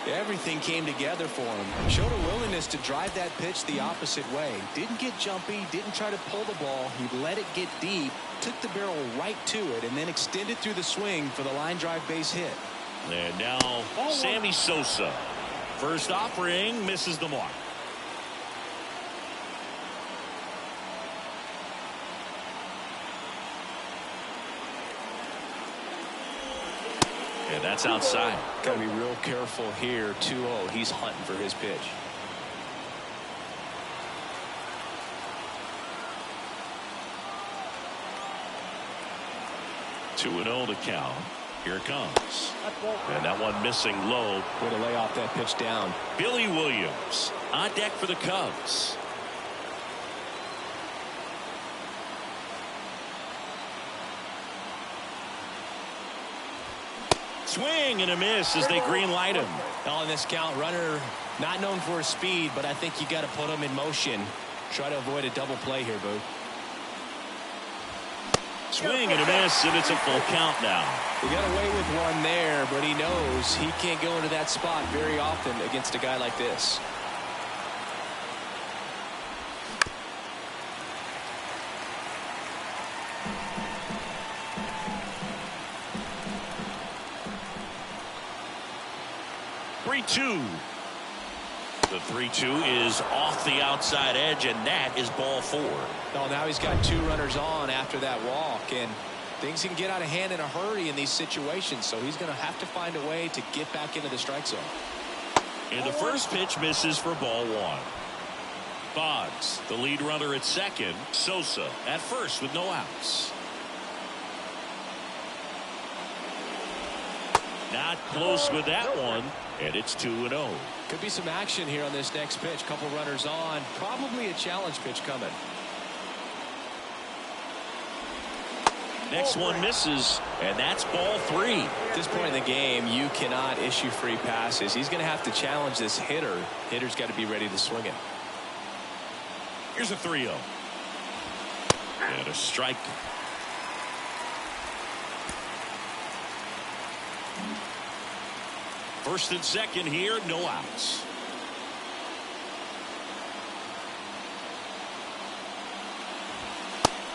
Everything came together for him. Showed a willingness to drive that pitch the opposite way. Didn't get jumpy, didn't try to pull the ball. He let it get deep, took the barrel right to it, and then extended through the swing for the line drive base hit. And now Sammy Sosa. First offering, misses the mark. And that's outside. Got to be real careful here. 2-0. He's hunting for his pitch. Two 2-0 to count. Here it comes. And that one missing low. Way to lay off that pitch down. Billy Williams on deck for the Cubs. Swing and a miss as they green light him. On this count, runner not known for his speed, but I think you got to put him in motion. Try to avoid a double play here, Boo. Swing and a miss, and it's a full count now. He got away with one there, but he knows he can't go into that spot very often against a guy like this. The 3-2 is off the outside edge, and that is ball 4. Oh, now he's got 2 runners on after that walk, and things can get out of hand in a hurry in these situations, so he's going to have to find a way to get back into the strike zone. And the first pitch misses for ball 1. Boggs, the lead runner at second. Sosa at first with no outs. Not close with that one, and it's 2-0. Could be some action here on this next pitch. Couple runners on. Probably a challenge pitch coming. Next one misses, and that's ball 3. At this point in the game, you cannot issue free passes. He's going to have to challenge this hitter. Hitter's got to be ready to swing it. Here's a 3-0. And a strike. First and second here, no outs.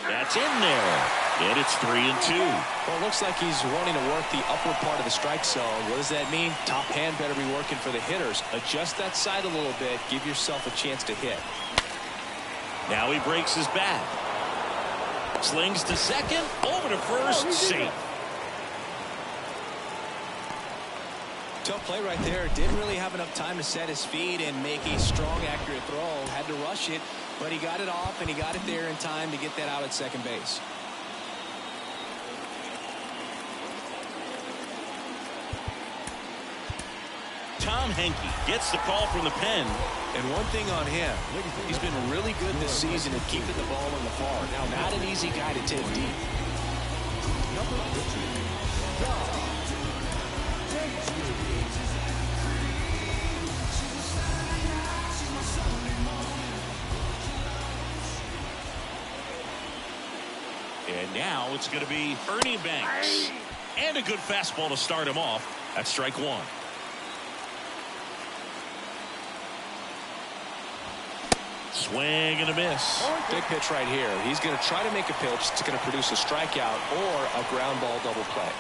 That's in there. And it's 3-2. Well, it looks like he's wanting to work the upward part of the strike zone. What does that mean? Top hand better be working for the hitters. Adjust that side a little bit. Give yourself a chance to hit. Now he breaks his bat. Slings to second. Over to first. Safe. Tough play right there. Didn't really have enough time to set his feet and make a strong, accurate throw. Had to rush it, but he got it off, and he got it there in time to get that out at second base. Tom Henke gets the call from the pen. And one thing on him, he's been really good this season at keeping the ball in the park. Now, not an easy guy to take deep. And now it's going to be Ernie Banks. And a good fastball to start him off. That's strike 1. Swing and a miss. Big pitch right here. He's going to try to make a pitch that's going to produce a strikeout or a ground ball double play.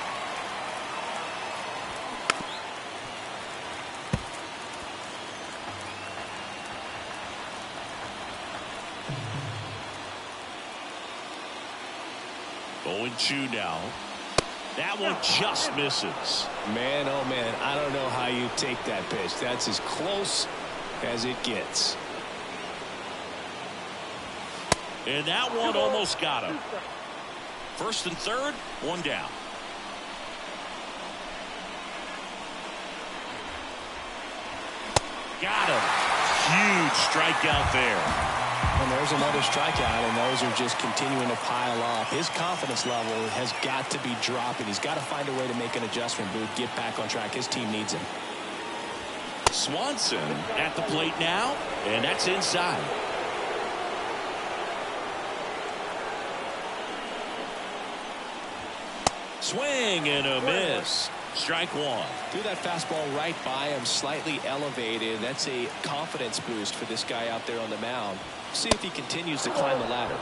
Going 2 now. That one just misses. Man, oh man, I don't know how you take that pitch. That's as close as it gets. And that one almost got him. First and third, 1 down. Got him. Huge strikeout there. And there's another strikeout, and those are just continuing to pile up. His confidence level has got to be dropping. He's got to find a way to make an adjustment, Booth, get back on track. His team needs him. Swanson at the plate now, and that's inside. Swing and a miss. Strike one. Threw that fastball right by him, slightly elevated. That's a confidence boost for this guy out there on the mound. See if he continues to climb the ladder.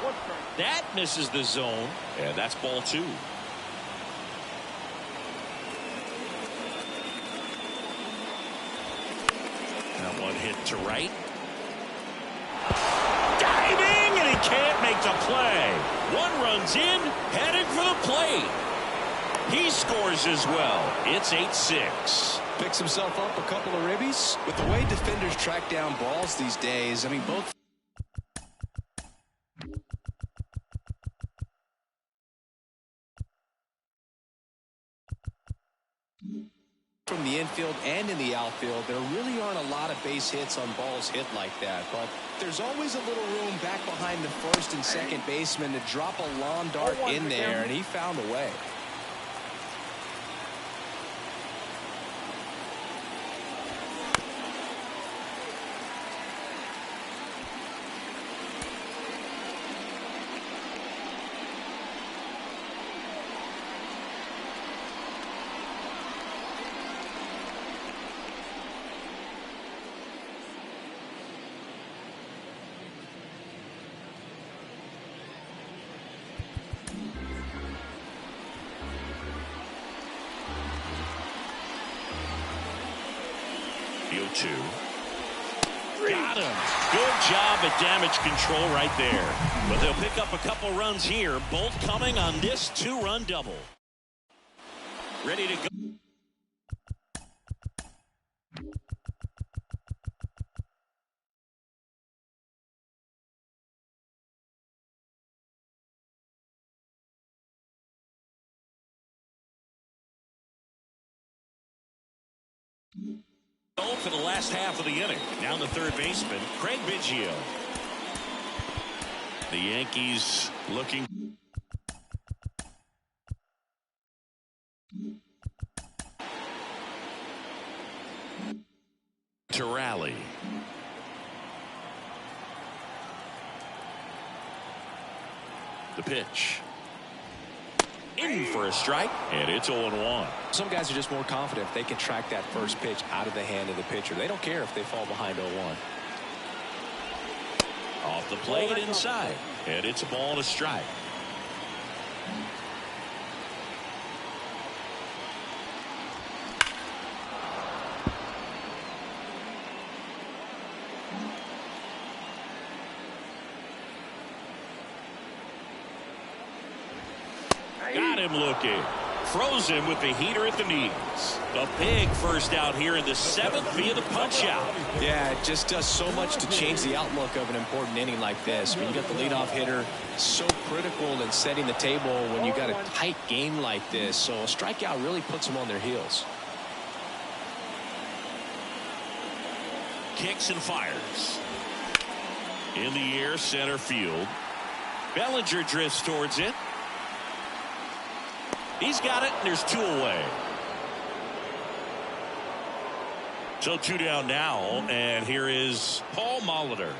That misses the zone, and that's ball two. That one hit to right. Diving, and he can't make the play. One runs in, headed for the plate. He scores as well. It's 8-6. Picks himself up a couple of ribbies. With the way defenders track down balls these days, I mean, both from the infield and in the outfield, there really aren't a lot of base hits on balls hit like that. But there's always a little room back behind the first and second baseman to drop a lawn dart in there, and he found a way. Two. Got him. Good job at damage control right there. But they'll pick up a couple runs here, both coming on this two-run double. Ready to go. For the last half of the inning. Now the third baseman, Craig Biggio. The Yankees looking to rally. The pitch. In for a strike, and it's 0-1. Some guys are just more confident if they can track that first pitch out of the hand of the pitcher. They don't care if they fall behind 0-1. Off the plate inside, and it's a ball and a strike. Got him looking. Froze him with the heater at the knees. A big first out here in the seventh via the punch out. Yeah, it just does so much to change the outlook of an important inning like this. When you got the leadoff hitter, so critical in setting the table when you got a tight game like this. So a strikeout really puts them on their heels. Kicks and fires. In the air, center field. Bellinger drifts towards it. He's got it, and there's two away. So two down now, and here is Paul Molitor.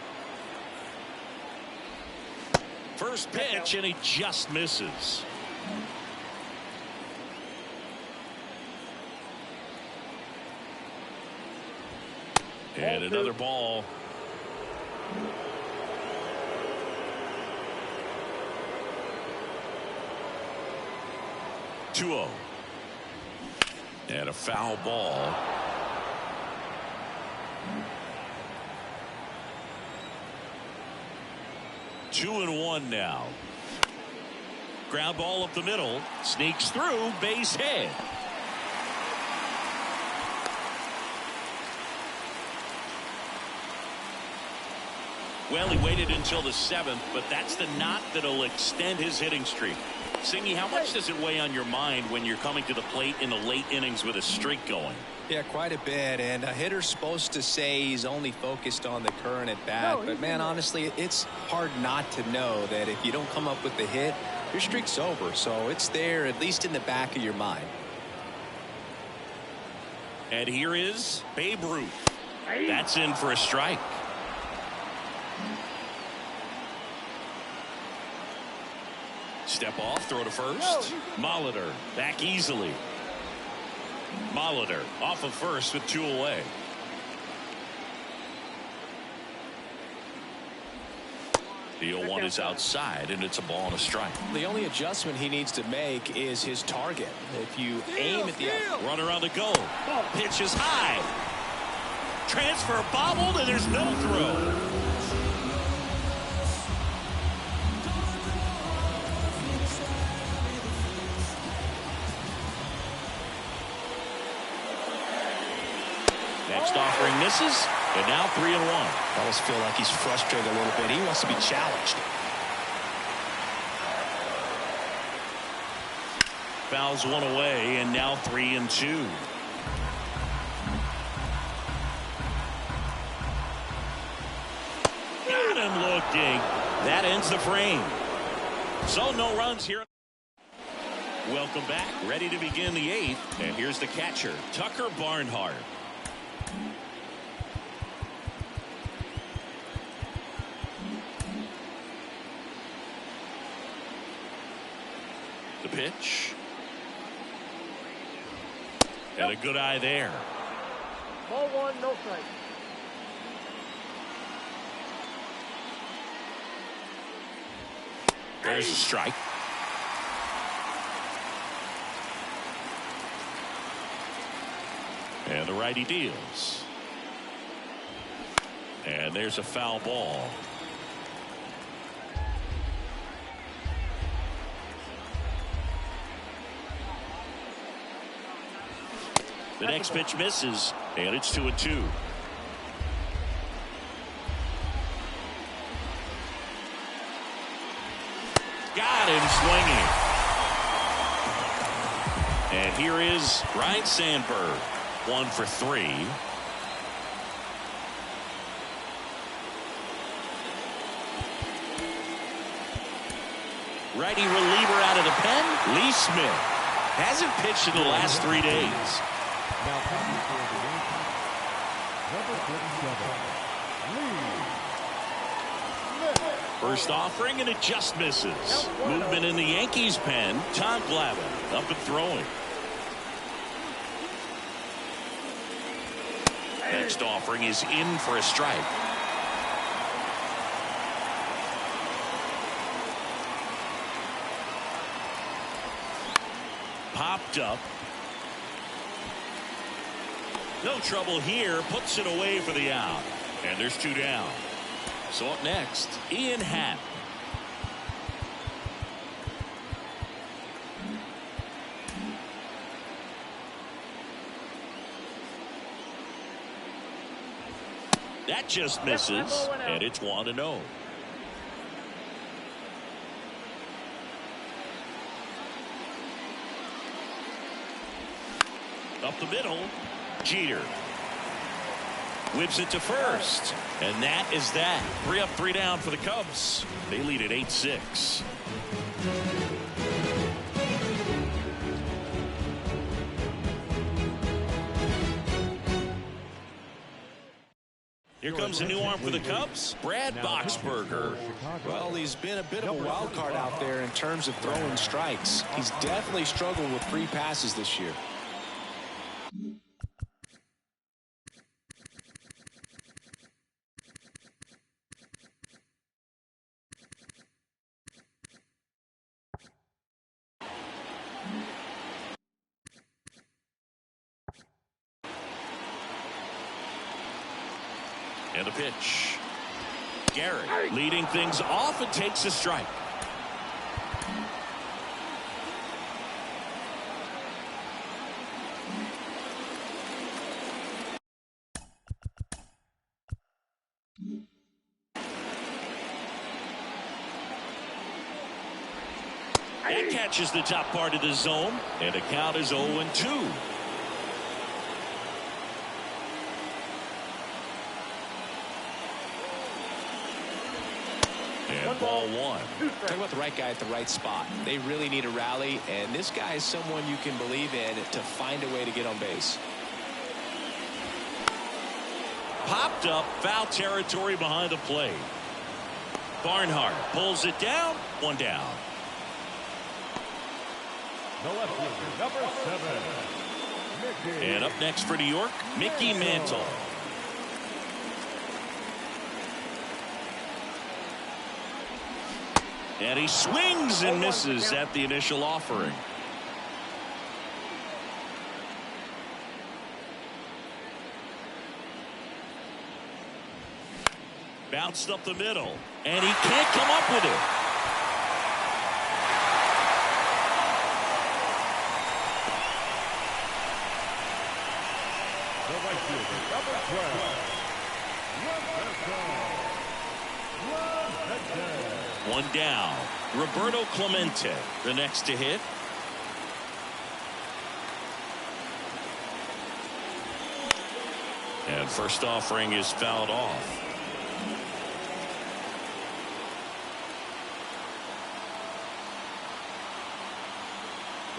First pitch, and he just misses. And another ball. And a foul ball. Two and one now. Ground ball up the middle. Sneaks through. Base hit. Well, he waited until the seventh, but that's the knot that'll extend his hitting streak. Singy, how much does it weigh on your mind when you're coming to the plate in the late innings with a streak going? Yeah, quite a bit. And a hitter's supposed to say he's only focused on the current at bat. But, man, honestly, it's hard not to know that if you don't come up with the hit, your streak's over. So it's there, at least in the back of your mind. And here is Babe Ruth. That's in for a strike. Step off, throw to first. Molitor back easily. Molitor off of first with 2 away. The 0-1 is outside, and it's a ball and a strike. The only adjustment he needs to make is his target. If you aim at the runner on the goal, pitch is high. Transfer bobbled, and there's no throw. Next offering misses, and now 3-1. I almost feel like he's frustrated a little bit. He wants to be challenged. Fouls 1 away, and now 3-2. Got him looking. That ends the frame. So no runs here. Welcome back. Ready to begin the 8th. And here's the catcher, Tucker Barnhart. The pitch. And a good eye there. Ball 1, no strike. There's a strike. And the righty deals. And there's a foul ball. The next pitch misses, and it's 2-2. Got him swinging. And here is Ryne Sandberg, 1 for 3. Righty reliever out of the pen, Lee Smith. Hasn't pitched in the last 3 days. Now coming for the Yankees, number 37, Lee Smith. First offering, and it just misses. Movement in the Yankees pen. Todd Glavine up and throwing. Next offering is in for a strike. Popped up. No trouble here. Puts it away for the out. And there's 2 down. So up next, Ian Happ. That just misses, and it's 1-0. Up the middle, Jeter. Whips it to first. And that is that. 3 up, 3 down for the Cubs. They lead at 8-6. Here comes a new arm for the Cubs, Brad Boxberger. Well, he's been a bit of a wild card out there in terms of throwing strikes. He's definitely struggled with free passes this year. And a pitch. Garrett leading things off and takes a strike. That catches the top part of the zone, and the count is 0-2. And ball 1. Talk about the right guy at the right spot. They really need a rally, and this guy is someone you can believe in to find a way to get on base. Popped up, foul territory behind the plate. Barnhart pulls it down, 1 down. The left fielder, number 7, And up next for New York, Mickey Mantle. And he swings and misses at the initial offering. Bounced up the middle, and he can't come up with it. The right fielder, number 12. One down. Roberto Clemente, the next to hit. And first offering is fouled off.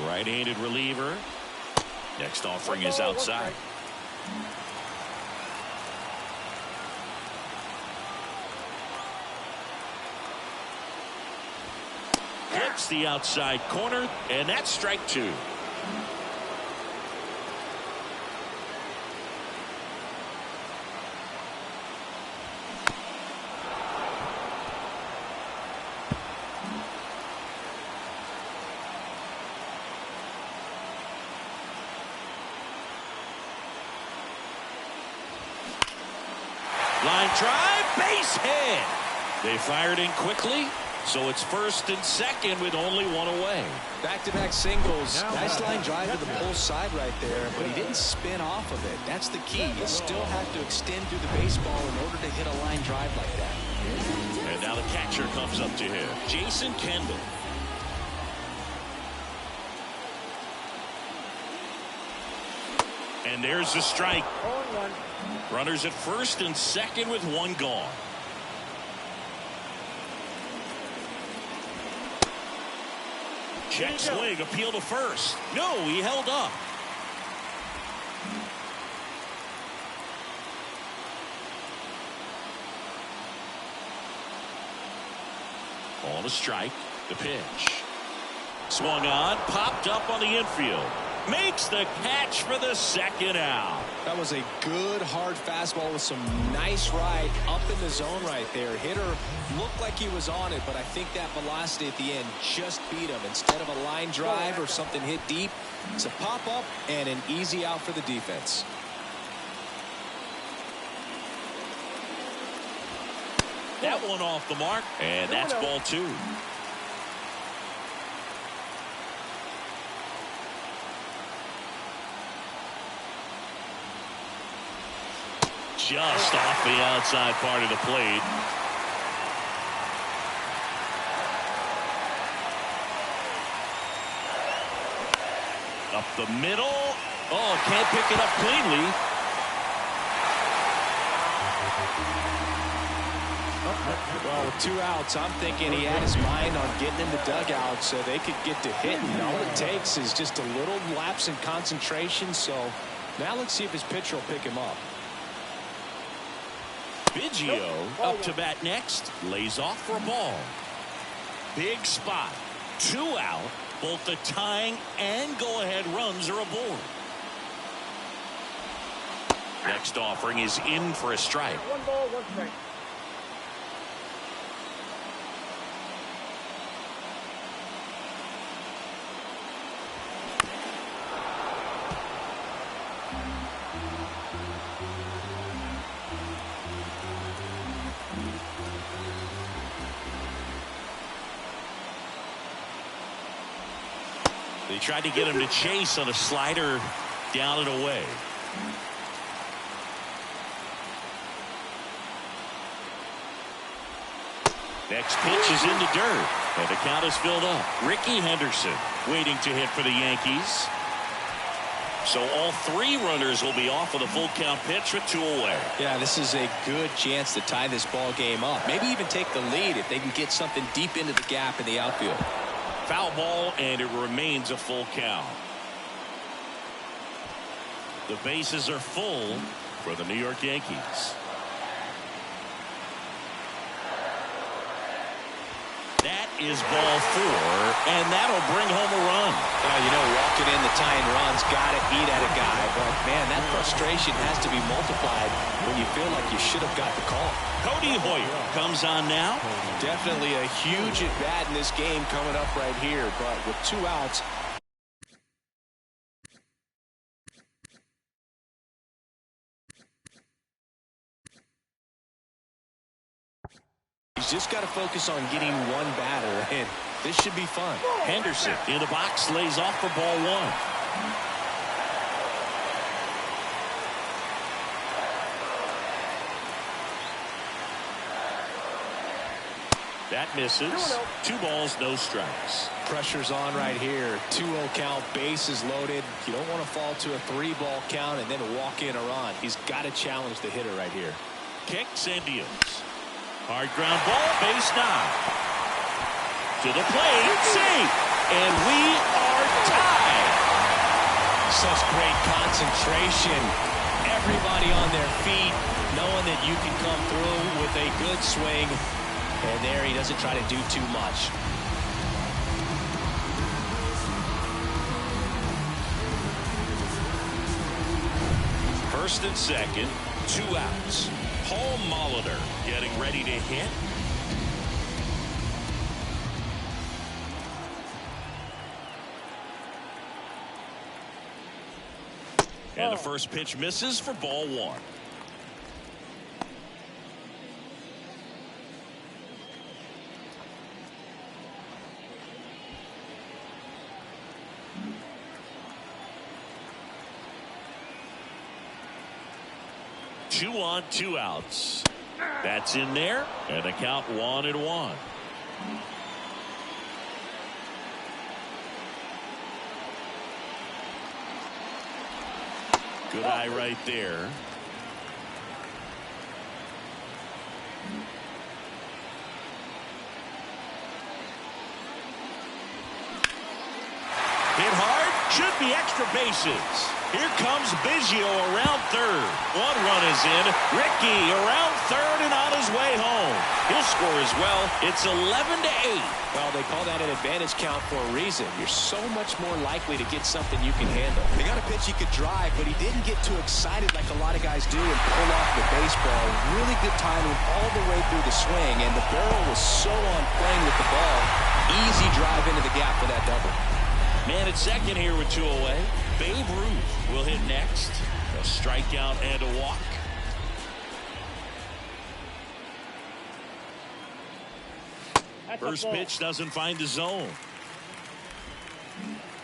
Right-handed reliever. Next offering is outside. Hits the outside corner, and that's strike two. Line drive, base hit. They fired in quickly, so it's first and second with only one away. Back-to-back singles. Nice line drive to the pull side right there, but he didn't spin off of it. That's the key. You still have to extend through the baseball in order to hit a line drive like that. And now the catcher comes up to him, Jason Kendall. And there's the strike. Runners at first and second with one gone. Check swing, appeal to first. No, he held up. On a strike, the pitch. Swung on, popped up on the infield. Makes the catch for the second out. That was a good hard fastball with some nice ride up in the zone right there. Hitter looked like he was on it, but I think that velocity at the end just beat him. Instead of a line drive or something hit deep, it's a pop up and an easy out for the defense. That one off the mark, and that's ball two. Just off the outside part of the plate. Up the middle. Oh, can't pick it up cleanly. Well, with two outs, I'm thinking he had his mind on getting in the dugout so they could get to hitting. All it takes is just a little lapse in concentration. So now let's see if his pitcher will pick him up. Biggio up to bat next. Lays off for a ball. Big spot. Two out. Both the tying and go-ahead runs are aboard. Next offering is in for a strike. 1 ball, 1 strike. They tried to get him to chase on a slider down and away. Next pitch is in the dirt, and the count is filled up. Ricky Henderson waiting to hit for the Yankees. So all three runners will be off with a full count pitch with 2 away. Yeah, this is a good chance to tie this ball game up. Maybe even take the lead if they can get something deep into the gap in the outfield. Foul ball, and it remains a full count. The bases are full for the New York Yankees. That is ball 4, and that'll bring home a run. You know, walking in the tying run's got to eat at a guy. But, man, that frustration has to be multiplied when you feel like you should have got the call. Cody Hoyer comes on now. Definitely a huge at-bat in this game coming up right here. But with 2 outs, he's just got to focus on getting 1 batter, and this should be fun. Henderson in the box, lays off for ball 1. That misses. 2 balls, no strikes. Pressure's on right here. 2-0 count, bases loaded. You don't want to fall to a 3-ball count and then walk in or on. He's got to challenge the hitter right here. Kicks and deals. Hard ground ball, base 9. To the plate, safe. And we are tied. Such great concentration. Everybody on their feet, knowing that you can come through with a good swing. And there he doesn't try to do too much. First and second, 2 outs. Paul Molitor getting ready to hit. And the first pitch misses for ball 1. Two on, 2 outs. That's in there, and the count 1-1. Good eye right there. Hit hard, should be extra bases. Here comes Biggio around third. 1 run is in. Ricky around third and on his way home. He'll score as well. It's 11-8. Well, they call that an advantage count for a reason. You're so much more likely to get something you can handle. They got a pitch he could drive, but he didn't get too excited like a lot of guys do and pull off the baseball. Really good timing all the way through the swing, and the barrel was so on playing with the ball. Easy drive into the gap for that double. Man at second here with 2 away. Babe Ruth will hit next. A strikeout and a walk. First pitch doesn't find the zone.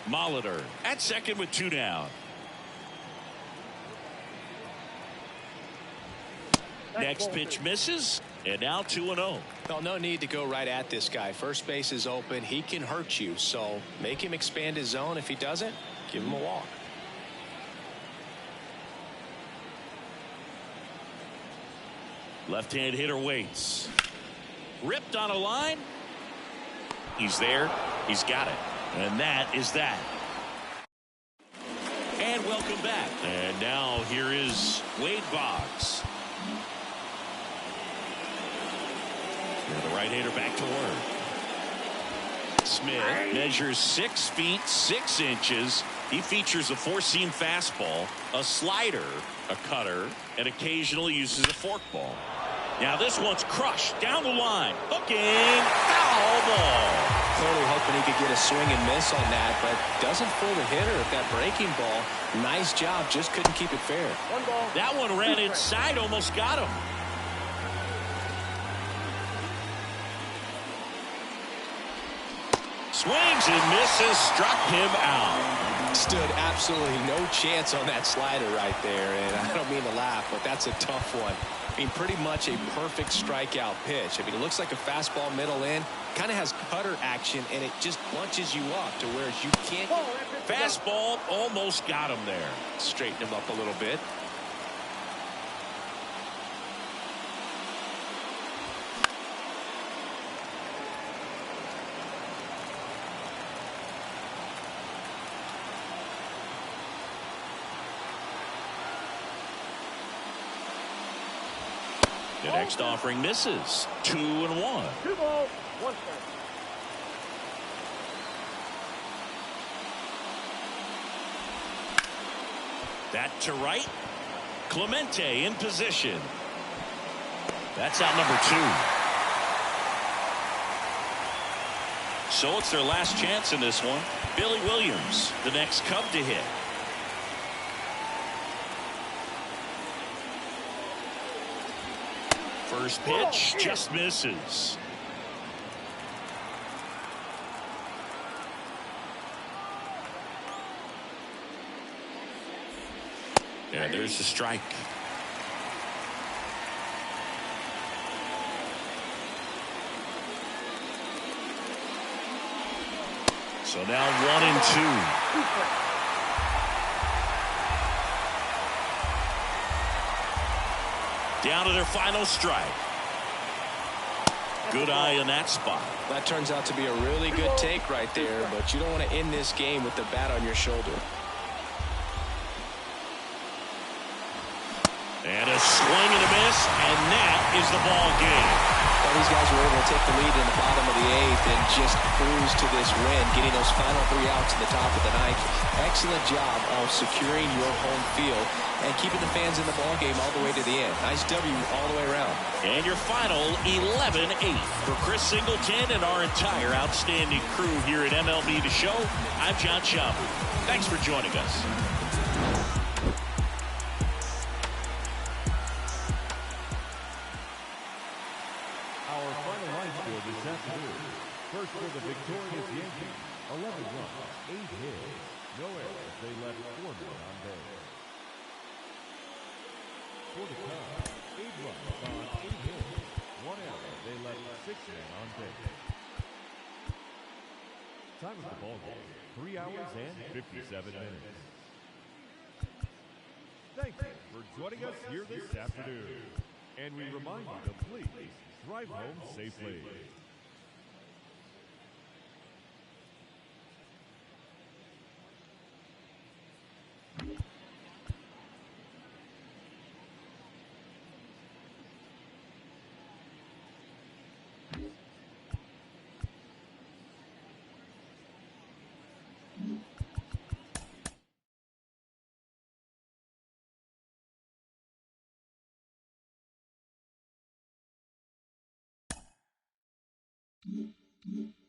Molitor at second with 2 down. Next pitch misses, and now 2-0. Well, no need to go right at this guy. First base is open. He can hurt you, so make him expand his zone. If he doesn't, give him a walk. Left-hand hitter waits. Ripped on a line. He's there. He's got it. And that is that. And welcome back. And now here is Wade Boggs. And the right-hander back to work. Smith measures 6 feet 6 inches. He features a 4-seam fastball, a slider, a cutter, and occasionally uses a forkball. Now this one's crushed down the line. Hooking, foul ball. Clearly hoping he could get a swing and miss on that, but doesn't fool the hitter at that breaking ball. Nice job, just couldn't keep it fair. That one ran inside, almost got him. Swings and misses, struck him out. Stood absolutely no chance on that slider right there, and I don't mean to laugh, but that's a tough one. I mean, pretty much a perfect strikeout pitch. I mean, it looks like a fastball middle in, kind of has cutter action, and it just bunches you up to where you can't. Fastball almost got him there. Straighten him up a little bit. The next offering misses. 2-1. 2 balls, 1 strike. That to right. Clemente in position. That's out number 2. So it's their last chance in this one. Billy Williams, the next Cub to hit. First pitch just misses. Yeah, there's the strike. So now 1-2. Down to their final strike. Good eye in that spot. That turns out to be a really good take right there, but you don't want to end this game with the bat on your shoulder. And a swing and a miss, and that is the ball game. Well, these guys were able to take the lead in the bottom of the 8th and just cruise to this win, getting those final 3 outs in the top of the 9th. Excellent job of securing your home field and keeping the fans in the ball game all the way to the end. Nice W all the way around. And your final 11-8. For Chris Singleton and our entire outstanding crew here at MLB The Show, I'm John Schaub. Thanks for joining us. Our final line score this afternoon. First for the victorious Yankees, 11 runs, 8 hits, no errors. They left 4 men on base. For the Cubs, 8 runs on 8 hits, 1 error. They left 6 men on base. Time of the ball game, 3 hours and 57 minutes. Thank you for joining us here this afternoon. And we remind you to please drive home safely. Mm-hmm.